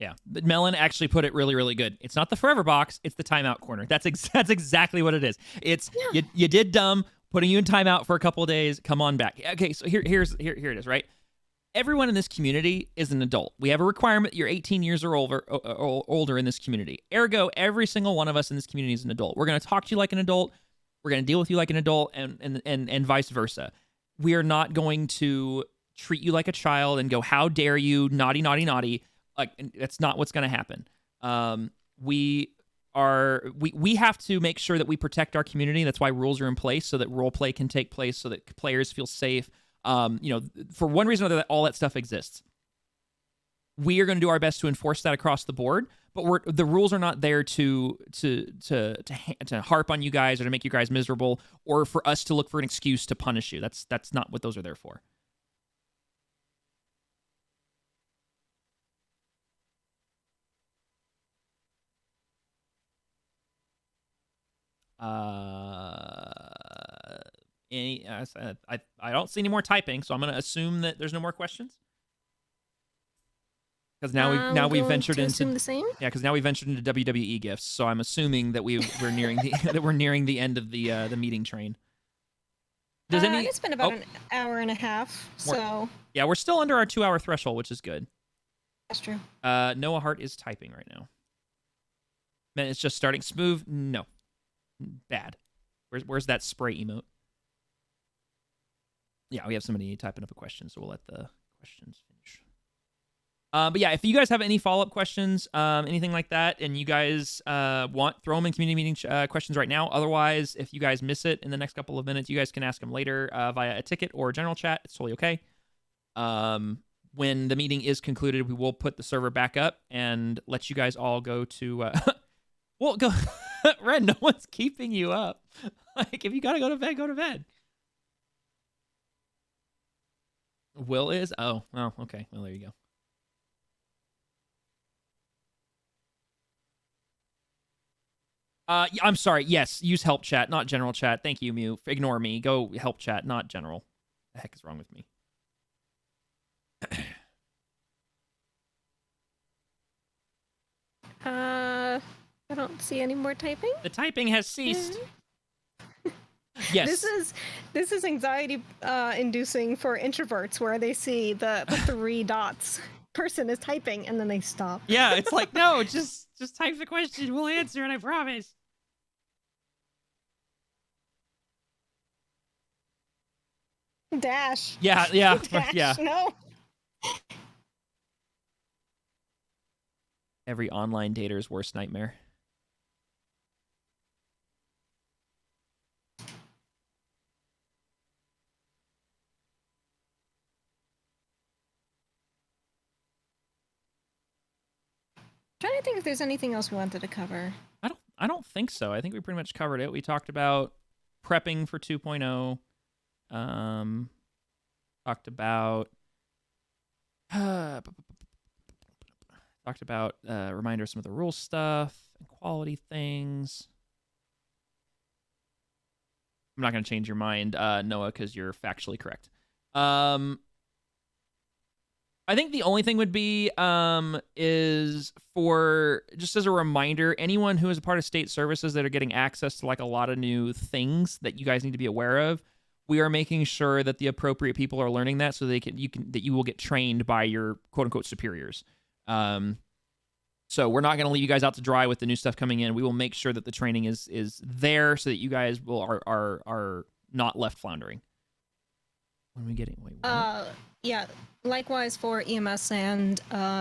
Yeah, but Melon actually put it really, really good. It's not the forever box; it's the timeout corner. That's exactly what it is. It's you did dumb, putting you in timeout for a couple of days. Come on back. Okay, so here it is. Right, everyone in this community is an adult. We have a requirement that you're 18 years or older in this community. Ergo, every single one of us in this community is an adult. We're going to talk to you like an adult. We're going to deal with you like an adult, and vice versa. We are not going to treat you like a child and go, "How dare you, naughty, naughty, naughty." Like, that's not what's going to happen. We have to make sure that we protect our community. That's why rules are in place, so that role play can take place, so that players feel safe. For one reason or another, all that stuff exists. We are going to do our best to enforce that across the board, but the rules are not there to harp on you guys or to make you guys miserable, or for us to look for an excuse to punish you. That's not what those are there for. I don't see any more typing, so I'm going to assume that there's no more questions. Because now we've ventured into the same. Yeah, because now we've ventured into WWE gifts, so I'm assuming that we're nearing the end of the meeting train. It's been about an hour and a half, so yeah, we're still under our 2-hour threshold, which is good. That's true. Noah Hart is typing right now. Man, it's just starting smooth. No. Bad. Where's that spray emote? Yeah, we have somebody typing up a question, so we'll let the questions finish. But yeah, if you guys have any follow-up questions, anything like that, and you guys want, throw them in community meeting questions right now. Otherwise, if you guys miss it in the next couple of minutes, you guys can ask them later via a ticket or general chat. It's totally okay. When the meeting is concluded, we will put the server back up and let you guys all go to... well, go... Red, no one's keeping you up. Like, if you gotta go to bed, go to bed. Will is? Oh, okay. Well, there you go. I'm sorry. Yes, use help chat, not general chat. Thank you, Mew. Ignore me. Go help chat, not general. The heck is wrong with me? I don't see any more typing. The typing has ceased. Yes. This is anxiety inducing for introverts, where they see the 3 dots. Person is typing and then they stop. Yeah, it's like, no, just type the question. We'll answer it, I promise. Dash. Yeah. Dash, Yeah. No. Every online dater's worst nightmare. Trying to think if there's anything else we wanted to cover. I don't think so. I think we pretty much covered it. We talked about prepping for 2.0. Talked about reminder of some of the rule stuff and quality things. I'm not going to change your mind, Noah, because you're factually correct. I think the only thing would be is for, just as a reminder, anyone who is a part of state services that are getting access to like a lot of new things that you guys need to be aware of. We are making sure that the appropriate people are learning that, so that you will get trained by your quote unquote superiors. So we're not going to leave you guys out to dry with the new stuff coming in. We will make sure that the training is there so that you guys are not left floundering. When are we getting? Wait, what? Yeah. Likewise for EMS and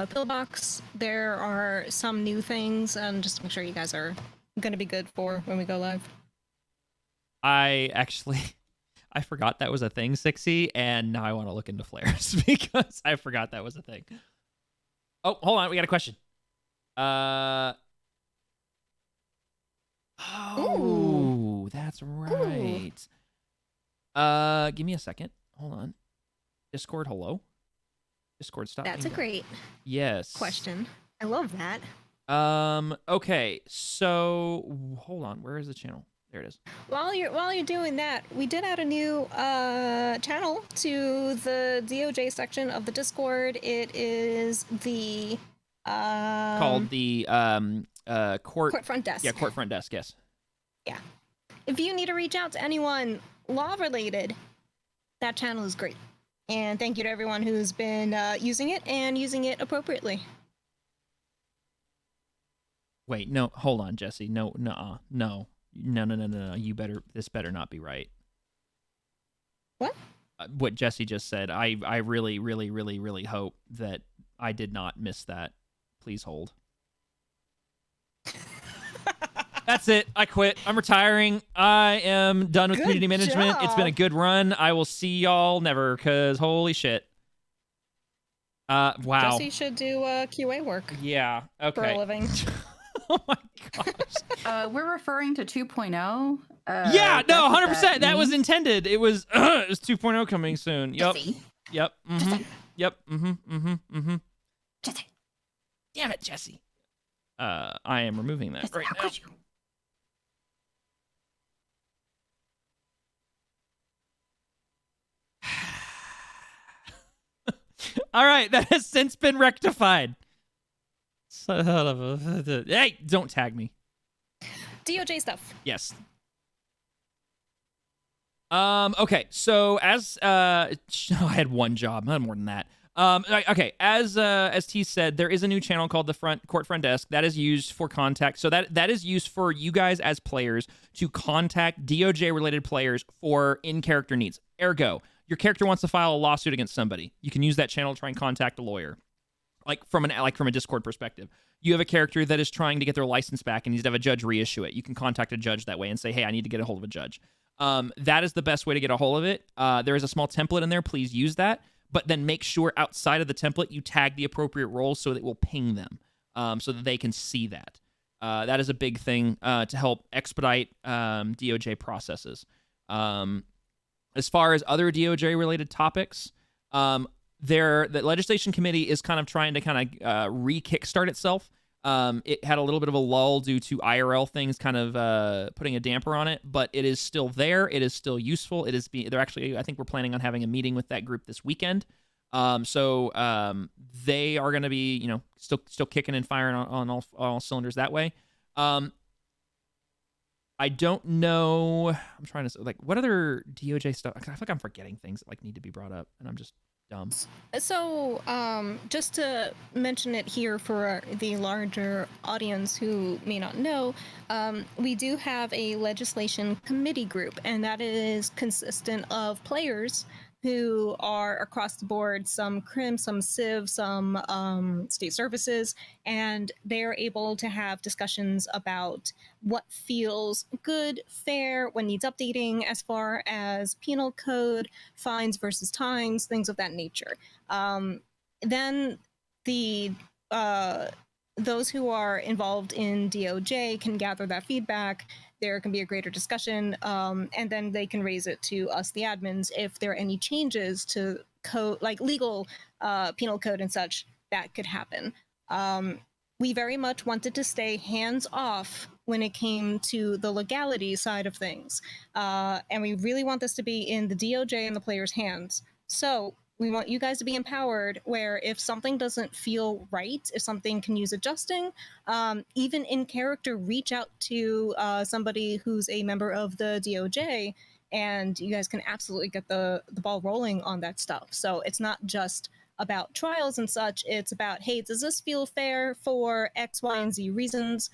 Pillbox, there are some new things, and just make sure you guys are going to be good for when we go live. I forgot that was a thing, Sixy, and now I want to look into flares because I forgot that was a thing. Oh, hold on, we got a question. Oh, that's right. Give me a second. Hold on. Discord, hello? Discord, stop. That's a great question. I love that. Okay, so hold on. Where is the channel? There it is. While you're doing that, we did add a new channel to the DOJ section of the Discord. It is the called the court front desk. Yeah, court front desk. Yes. Yeah. If you need to reach out to anyone law related, that channel is great. And thank you to everyone who's been using it and using it appropriately. Wait, no, hold on, Jesse. No. This better not be right. What? What Jesse just said. I really, really, really, really hope that I did not miss that. Please hold. That's it. I quit. I'm retiring. I am done with community management. It's been a good run. I will see y'all never, because holy shit. Wow. Jesse should do QA work. Yeah. Okay. For a living. Oh my gosh. We're referring to 2.0. Yeah, no, 100%. That was intended. It was 2.0 coming soon. Yep. Jesse. Yep. Mm-hmm. Jesse. Yep. Mm-hmm. Jesse. Damn it, Jesse. I am removing that Jesse, right how now. could you? All right, that has since been rectified. Hey, don't tag me. DOJ stuff. Yes. Okay, so as I had one job, not more than that. Okay, as T said, there is a new channel called the Court Front Desk that is used for contact. So that is used for you guys as players to contact DOJ related players for in-character needs. Ergo, your character wants to file a lawsuit against somebody. You can use that channel to try and contact a lawyer. Like from a Discord perspective, you have a character that is trying to get their license back and needs to have a judge reissue it. You can contact a judge that way and say, hey, I need to get a hold of a judge. That is the best way to get a hold of it. There is a small template in there. Please use that. But then make sure outside of the template, you tag the appropriate roles so that it will ping them so that they can see that. That is a big thing to help expedite DOJ processes. As far as other DOJ-related topics, the legislation committee is kind of trying to re-kickstart itself. It had a little bit of a lull due to IRL things kind of putting a damper on it, but it is still there. It is still useful. They're actually, I think we're planning on having a meeting with that group this weekend. So they are going to be, still kicking and firing on all cylinders that way. I don't know. I'm trying to what other DOJ stuff? I feel like I'm forgetting things that need to be brought up, and I'm just dumb. So, just to mention it here for the larger audience who may not know, we do have a legislation committee group, and that is consistent of players who are across the board, some crim, some civ, some state services, and they're able to have discussions about what feels good, fair, what needs updating as far as penal code, fines versus times, things of that nature. Then the those who are involved in DOJ can gather that feedback. There can be a greater discussion, and then they can raise it to us, the admins, if there are any changes to code, like legal penal code and such, that could happen. We very much wanted to stay hands off when it came to the legality side of things, and we really want this to be in the DOJ and the players' hands. So we want you guys to be empowered where if something doesn't feel right, if something can use adjusting, even in character, reach out to somebody who's a member of the DOJ, and you guys can absolutely get the ball rolling on that stuff. So it's not just about trials and such. It's about, hey, does this feel fair for X, Y, and Z reasons?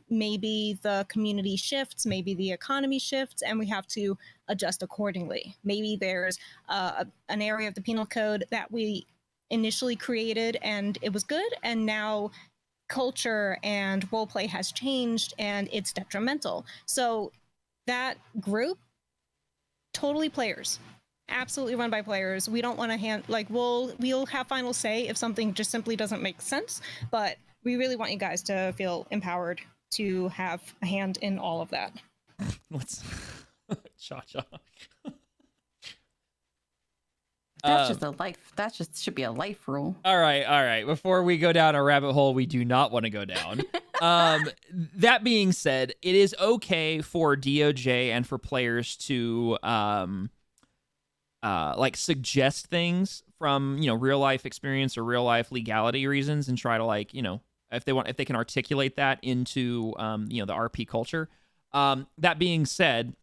Maybe the community shifts, maybe the economy shifts, and we have to adjust accordingly. Maybe there's an area of the penal code that we initially created and it was good, and now culture and roleplay has changed and it's detrimental. So that group, totally players. Absolutely run by players. We don't want to we'll have final say if something just simply doesn't make sense, but we really want you guys to feel empowered to have a hand in all of that. Let's cha-cha. That's just a life. That just should be a life rule. All right. Before we go down a rabbit hole we do not want to go down. That being said, it is okay for DOJ and for players to suggest things from, real life experience or real life legality reasons, and try to if they can articulate that into the RP culture. That being said,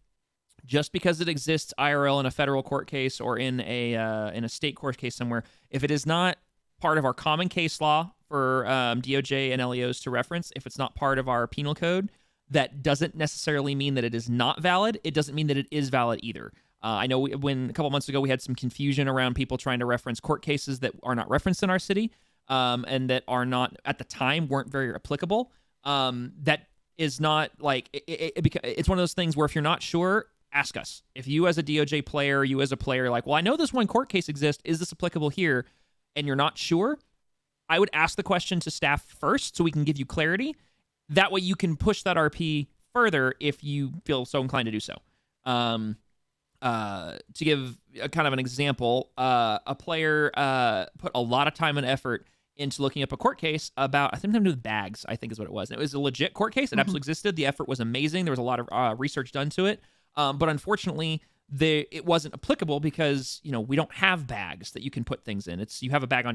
just because it exists IRL in a federal court case or in a state court case somewhere, if it is not part of our common case law for DOJ and LEOs to reference, if it's not part of our penal code, that doesn't necessarily mean that it is not valid. It doesn't mean that it is valid either. I know when a couple months ago we had some confusion around people trying to reference court cases that are not referenced in our city, and that are not, at the time, weren't very applicable. That is not it's one of those things where if you're not sure, ask us. If you as a DOJ player, you as a player, well, I know this one court case exists. Is this applicable here? And you're not sure, I would ask the question to staff first so we can give you clarity. That way you can push that RP further if you feel so inclined to do so. To give a kind of an example, a player put a lot of time and effort into looking up a court case about, I think something to do with bags, I think is what it was. And it was a legit court case. It absolutely existed. The effort was amazing. There was a lot of research done to it. But unfortunately, it wasn't applicable because, we don't have bags that you can put things in. You have a bag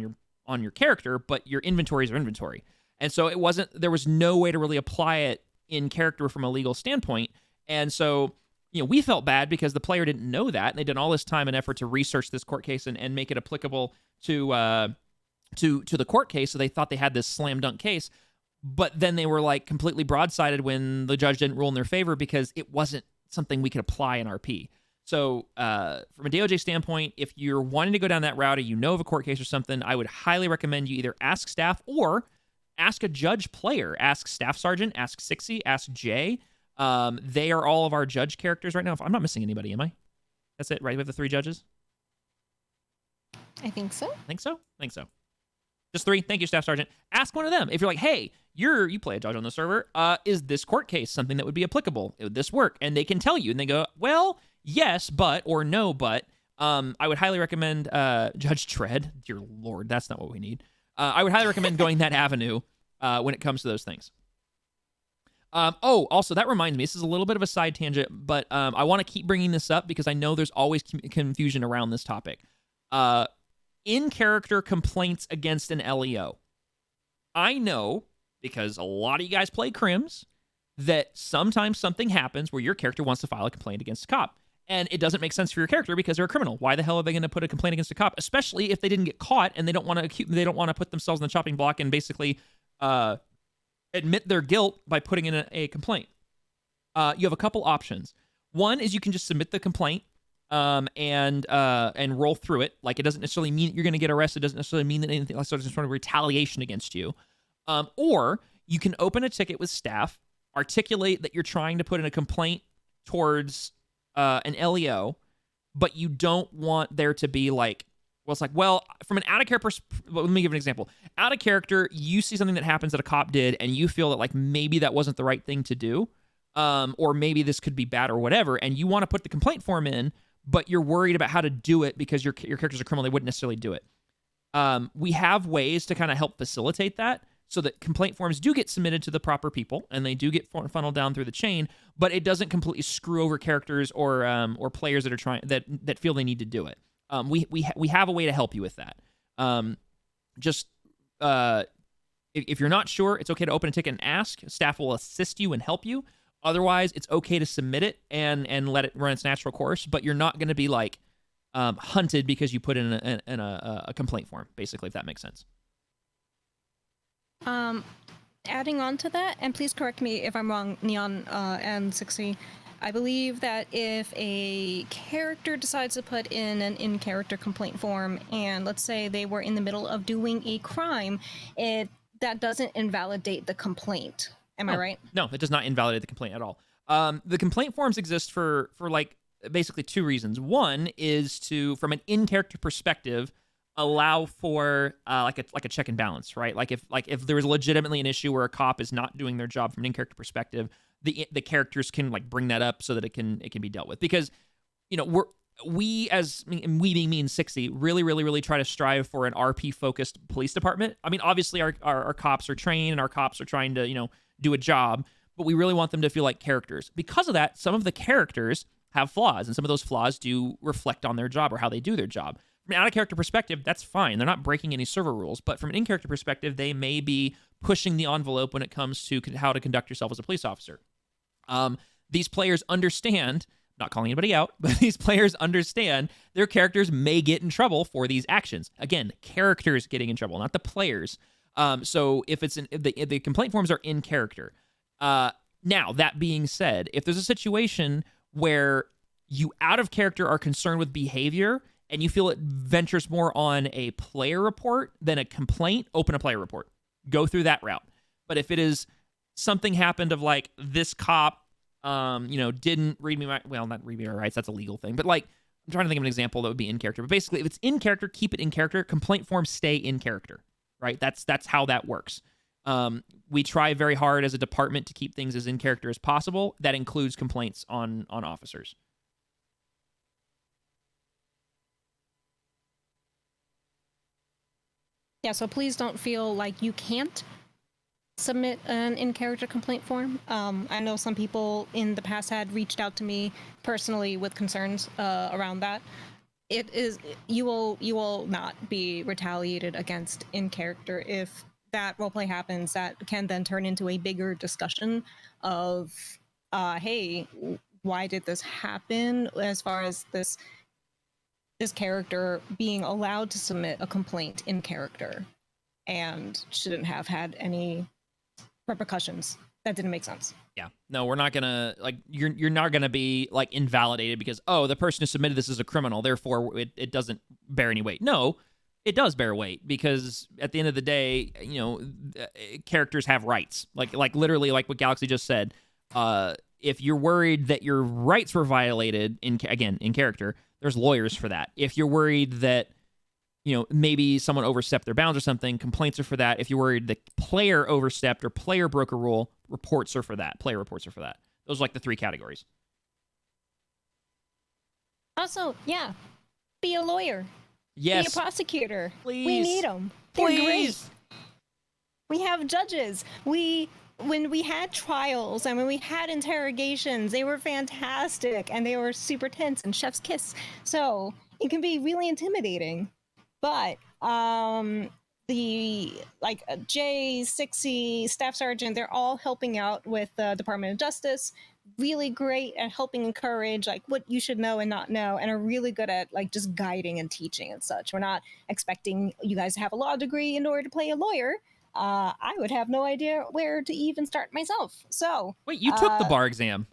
on your character, but your inventories are inventory. And so there was no way to really apply it in character from a legal standpoint. And so, we felt bad because the player didn't know that, and they did all this time and effort to research this court case and make it applicable to the court case. So they thought they had this slam dunk case, but then they were completely broadsided when the judge didn't rule in their favor because it wasn't something we could apply in RP. So from a DOJ standpoint, if you're wanting to go down that route or you know of a court case or something, I would highly recommend you either ask staff or ask a judge player. Ask Staff Sergeant, ask Sixie, ask Jay. They are all of our judge characters right now. I'm not missing anybody, am I? That's it, right? We have the 3 judges? I think so. Think so. Just 3. Thank you, Staff Sergeant. Ask one of them. If you're like, hey, you play a judge on the server, is this court case something that would be applicable? Would this work? And they can tell you, and they go, well, yes, but, or no, but. I would highly recommend Judge Tread. Dear Lord, that's not what we need. I would highly recommend going that avenue when it comes to those things. Also, that reminds me, this is a little bit of a side tangent, but I want to keep bringing this up because I know there's always confusion around this topic. In-character complaints against an LEO. I know, because a lot of you guys play crims, that sometimes something happens where your character wants to file a complaint against a cop. And it doesn't make sense for your character because they're a criminal. Why the hell are they going to put a complaint against a cop, especially if they didn't get caught and they don't want to put themselves on the chopping block and basically admit their guilt by putting in a complaint. You have a couple options. One is you can just submit the complaint and roll through it. Like, it doesn't necessarily mean that you're going to get arrested. It doesn't necessarily mean that anything like some sort of retaliation against you. Or you can open a ticket with staff, articulate that you're trying to put in a complaint towards an LEO, but you don't want there to be like, well, it's like, well, from an out of character, let me give an example. Out of character, you see something that happens that a cop did, and you feel that like maybe that wasn't the right thing to do, or maybe this could be bad or whatever, and you want to put the complaint form in, but you're worried about how to do it because your character's a criminal, they wouldn't necessarily do it. We have ways to kind of help facilitate that so that complaint forms do get submitted to the proper people and they do get funneled down through the chain, but it doesn't completely screw over characters or players that are trying that feel they need to do it. We have a way to help you with that. If you're not sure, it's okay to open a ticket and ask. Staff will assist you and help you. Otherwise, it's okay to submit it and let it run its natural course, but you're not going to be like hunted because you put in a complaint form, basically, if that makes sense. Adding on to that, and please correct me if I'm wrong, Neon and Sixty, I believe that if a character decides to put in an in-character complaint form, and let's say they were in the middle of doing a crime, that doesn't invalidate the complaint. Am I right? No, it does not invalidate the complaint at all. The complaint forms exist for like basically two reasons. One is to, from an in-character perspective, allow for like a check and balance, right? Like if there is legitimately an issue where a cop is not doing their job from an in-character perspective, the characters can like bring that up so that it can be dealt with. Because we being me and 60 really try to strive for an RP focused police department. I mean, obviously our cops are trained and our cops are trying to do a job, but we really want them to feel like characters. Because of that, some of the characters have flaws, and some of those flaws do reflect on their job or how they do their job. From an out-of-character perspective, that's fine. They're not breaking any server rules. But from an in-character perspective, they may be pushing the envelope when it comes to how to conduct yourself as a police officer. These players understand, not calling anybody out, but these players understand their characters may get in trouble for these actions. Again, characters getting in trouble, not the players. So if the complaint forms are in character. Now, that being said, if there's a situation where you out of character are concerned with behavior and you feel it ventures more on a player report than a complaint, open a player report. Go through that route. But if it is something happened of like this cop, didn't read me not read me my rights, that's a legal thing. But like, I'm trying to think of an example that would be in character. But basically, if it's in character, keep it in character. Complaint forms stay in character, right? That's how that works. We try very hard as a department to keep things as in character as possible. That includes complaints on officers. Yeah, so please don't feel like you can't submit an in-character complaint form. I know some people in the past had reached out to me personally with concerns around that. You will not be retaliated against in character. If that roleplay happens, that can then turn into a bigger discussion of, hey, why did this happen? As far as this character being allowed to submit a complaint in character and shouldn't have had any repercussions. That didn't make sense. Yeah. No, we're not gonna you're not gonna be like invalidated because, oh, the person who submitted this is a criminal, therefore it doesn't bear any weight. No, it does bear weight because at the end of the day, characters have rights. Like literally like what Galaxy just said. If you're worried that your rights were violated in character, there's lawyers for that. If you're worried that maybe someone overstepped their bounds or something, complaints are for that. If you're worried the player overstepped or player broke a rule, reports are for that. Player reports are for that. Those are like the three categories. Also, yeah, be a lawyer. Yes. Be a prosecutor. Please. We need them. They're Please. great. We have judges. When we had trials and when we had interrogations, they were fantastic and they were super tense and chef's kiss. So it can be really intimidating. But Jay, Sixy, Staff Sergeant, they're all helping out with the Department of Justice. Really great at helping encourage like what you should know and not know, and are really good at like just guiding and teaching and such. We're not expecting you guys to have a law degree in order to play a lawyer. I would have no idea where to even start myself. So wait, you took the bar exam?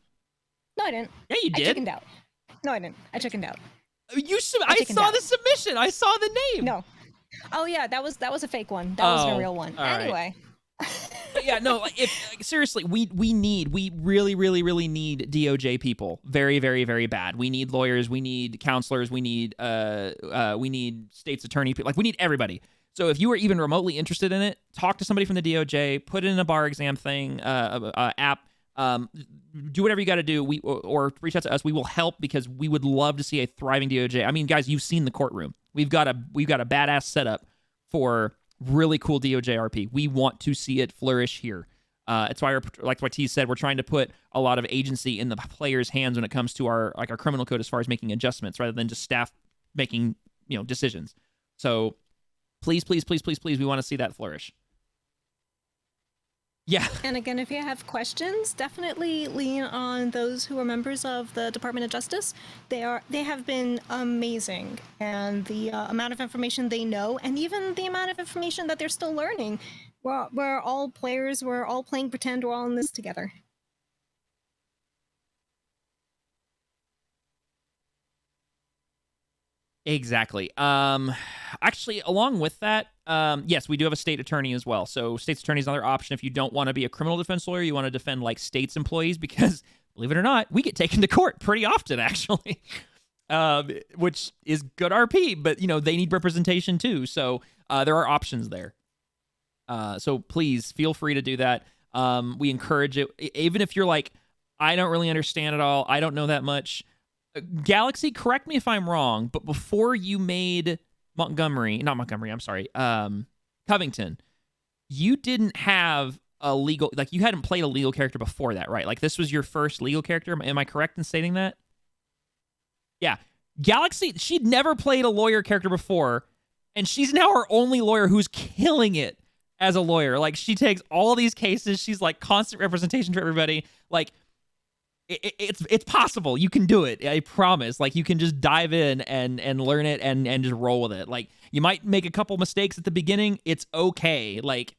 No, I didn't. Yeah, you did. I chickened out. No, I didn't. I chickened out. I chickened saw out. the submission. I saw the name. No. Oh yeah, that was a fake one. That wasn't a real one. all right. Anyway. But yeah, no. Seriously, we really need DOJ people. Very, very, very bad. We need lawyers. We need counselors. We need state's attorney. Like we need everybody. So if you are even remotely interested in it, talk to somebody from the DOJ. Put it in a bar exam thing app. Do whatever you got to do. Or reach out to us. We will help because we would love to see a thriving DOJ. I mean, guys, you've seen the courtroom. We've got a badass setup for really cool DOJ RP. We want to see it flourish here. It's why, like what T said, we're trying to put a lot of agency in the players' hands when it comes to our criminal code as far as making adjustments, rather than just staff making decisions. So please, we want to see that flourish. Yeah. And again, if you have questions, definitely lean on those who are members of the Department of Justice. They have been amazing, and the amount of information they know, and even the amount of information that they're still learning. We're all players. We're all playing pretend. We're all in this together. Exactly. Actually, along with that, yes, we do have a state attorney as well. So state's attorney is another option if you don't want to be a criminal defense lawyer. You want to defend like state's employees, because believe it or not, we get taken to court pretty often, actually, which is good RP. But they need representation too. So there are options there. So please feel free to do that. We encourage it, even if you're like, I don't really understand it all. I don't know that much. Galaxy, correct me if I'm wrong, but before you made Covington, you didn't have a legal, you hadn't played a legal character before that, right? Like this was your first legal character. Am I correct in stating that? Yeah. Galaxy, she'd never played a lawyer character before, and she's now our only lawyer who's killing it as a lawyer. Like she takes all these cases. She's like constant representation for everybody. Like, it's possible. You can do it. I promise. Like you can just dive in and learn it and just roll with it. Like you might make a couple mistakes at the beginning. It's okay. Like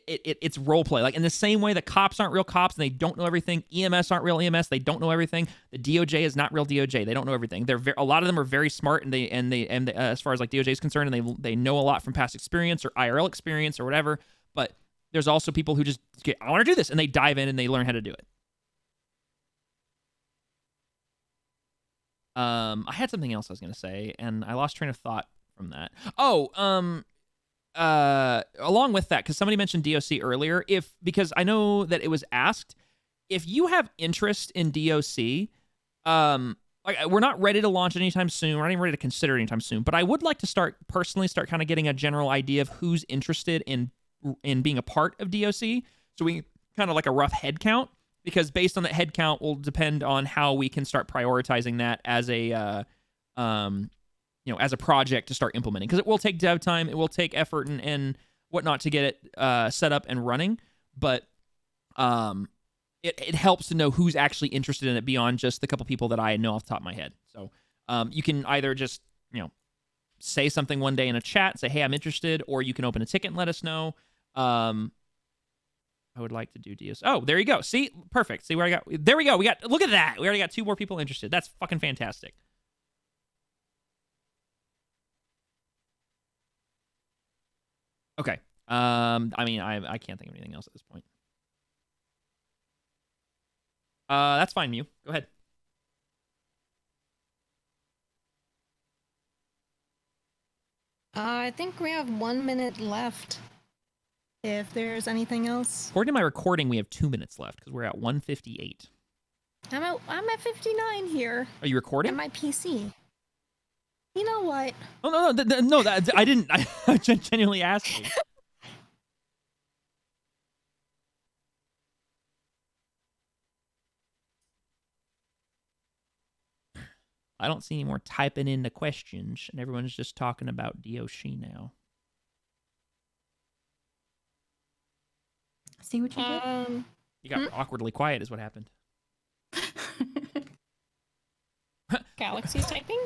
it's role play. Like in the same way that cops aren't real cops and they don't know everything. EMS aren't real EMS. They don't know everything. The DOJ is not real DOJ. They don't know everything. A lot of them are very smart and they as far as like DOJ is concerned, and they know a lot from past experience or IRL experience or whatever. But there's also people who just I want to do this, and they dive in and they learn how to do it. I had something else I was going to say, and I lost train of thought from that. Along with that, because somebody mentioned DOC earlier, because I know that it was asked, if you have interest in DOC, we're not ready to launch anytime soon. We're not even ready to consider it anytime soon, but I would like to start kind of getting a general idea of who's interested in being a part of DOC. So we kind of like a rough head count. Because based on that head count will depend on how we can start prioritizing that as a, as a project to start implementing. Because it will take dev time, it will take effort and whatnot to get it set up and running. But it helps to know who's actually interested in it beyond just the couple people that I know off the top of my head. So you can either just say something one day in a chat, say, hey, I'm interested, or you can open a ticket and let us know. I would like to do DOC. Oh, there you go. See? Perfect. See where I got... There we go. Look at that. We already got 2 more people interested. That's fucking fantastic. Okay. I can't think of anything else at this point. That's fine, Mew. Go ahead. I think we have 1 minute left. If there's anything else. According to my recording, we have 2 minutes left because we're at 1:58. I'm at 59 here. Are you recording? On my PC. You know what? Oh no! I didn't. I genuinely asked you. I don't see any more typing in the questions, and everyone's just talking about DOC now. See what you did? You got awkwardly quiet is what happened. Galaxy's typing?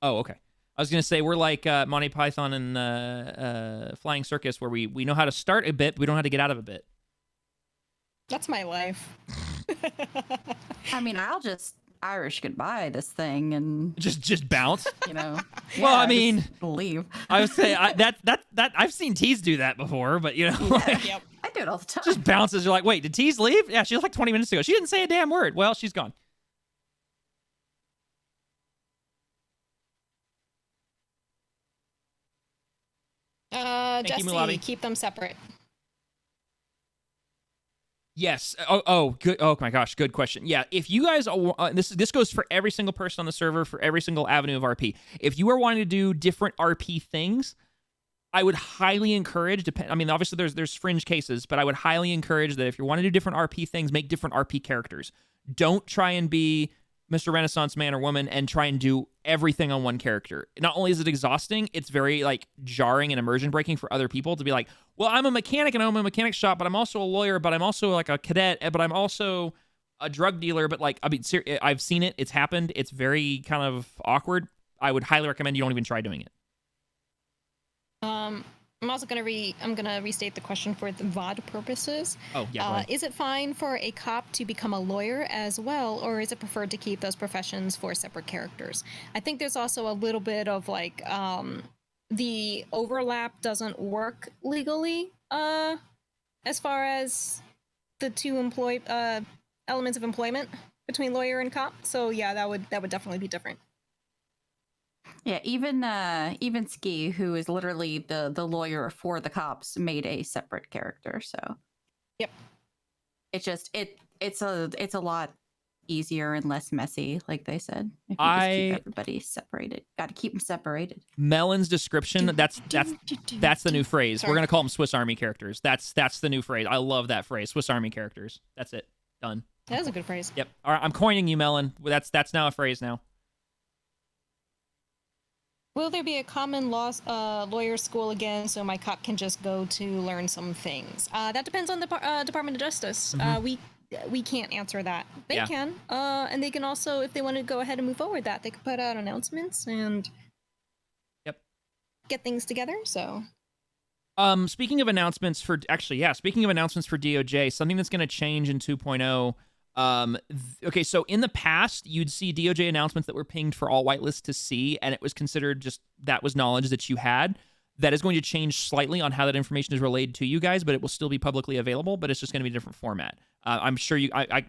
Oh, okay. I was going to say, we're like Monty Python and Flying Circus, where we know how to start a bit, but we don't know how to get out of a bit. That's my life. I mean, I'll just Irish goodbye this thing and Just bounce. you know. Well, I yeah, mean, just leave. I would say that I've seen Tease do that before, but you know, like, Yep. I do it all the time. just bounces. You're like, wait, did Tease leave? Yeah, she was like 20 minutes ago. She didn't say a damn word. Well, she's gone. Thank you, Jesse, Mulati. keep them separate. Yes. Oh, good. Oh my gosh, good question. Yeah, if you guys, this goes for every single person on the server for every single avenue of RP. If you are wanting to do different RP things, I would highly encourage. I mean, obviously there's fringe cases, but I would highly encourage that if you want to do different RP things, make different RP characters. Don't try and be Mr. Renaissance man or woman and try and do everything on one character. Not only is it exhausting, it's very like jarring and immersion breaking for other people to be like, well, I'm a mechanic and I'm a mechanic shop, but I'm also a lawyer, but I'm also like a cadet, but I'm also a drug dealer. But like, I mean, I've seen it. It's happened. It's very kind of awkward. I would highly recommend you don't even try doing it. I'm also gonna restate the question for the VOD purposes. Oh yeah. Go ahead. Is it fine for a cop to become a lawyer as well, or is it preferred to keep those professions for separate characters? I think there's also a little bit of like the overlap doesn't work legally as far as the two elements of employment between lawyer and cop. So yeah, that would definitely be different. Yeah, even Ski, who is literally the lawyer for the cops, made a separate character. So, yep, it's just it's a lot easier and less messy, like they said. If you just keep everybody separated, got to keep them separated. Melon's description. That's the new phrase. Sorry. We're gonna call them Swiss Army characters. That's the new phrase. I love that phrase. Swiss Army characters. That's it. Done. That is a good phrase. Yep. All right. I'm coining you, Melon. That's now a phrase now. Will there be a common law lawyer school again so my cop can just go to learn some things? That depends on the Department of Justice. We can't answer that. They can. And they can also, if they want to go ahead and move forward that, they can put out announcements and get things together. So speaking of announcements for DOJ, something that's going to change in 2.0. Okay, so in the past, you'd see DOJ announcements that were pinged for all whitelists to see, and it was considered just that was knowledge that you had. That is going to change slightly on how that information is relayed to you guys, but it will still be publicly available, but it's just going to be a different format. I'm sure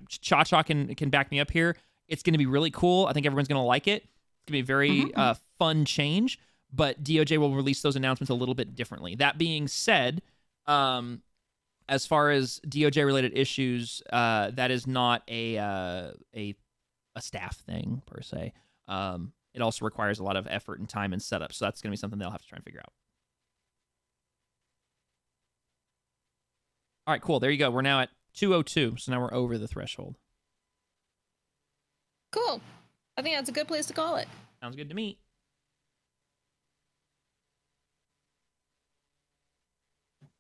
Cha-Cha can back me up here. It's going to be really cool. I think everyone's going to like it. It's going to be a very fun change, but DOJ will release those announcements a little bit differently. That being said, as far as DOJ related issues, that is not a staff thing per se. It also requires a lot of effort and time and setup, so that's going to be something they'll have to try and figure out. All right, cool. There you go. We're now at 2:02, so now we're over the threshold. cool. I think that's a good place to call it. Sounds good to me.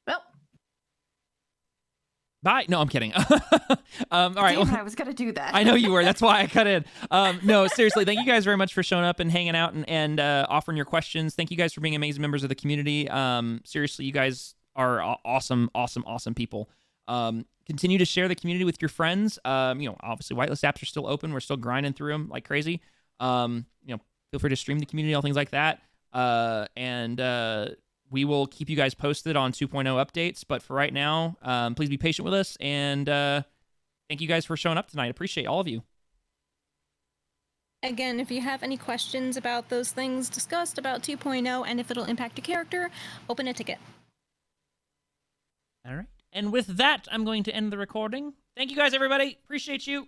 Well, Bye. No, I'm kidding. All right. damn it, I was gonna do that. I know you were. That's why I cut in. No, seriously, thank you guys very much for showing up and hanging out and offering your questions. Thank you guys for being amazing members of the community. Seriously, you guys are awesome people. Continue to share the community with your friends. Obviously, whitelist apps are still open. We're still grinding through them like crazy. Feel free to stream the community, all things like that. We will keep you guys posted on 2.0 updates. But for right now, please be patient with us. And thank you guys for showing up tonight. Appreciate all of you. Again, if you have any questions about those things discussed about 2.0 and if it'll impact your character, open a ticket. All right. And with that, I'm going to end the recording. Thank you guys, everybody. Appreciate you.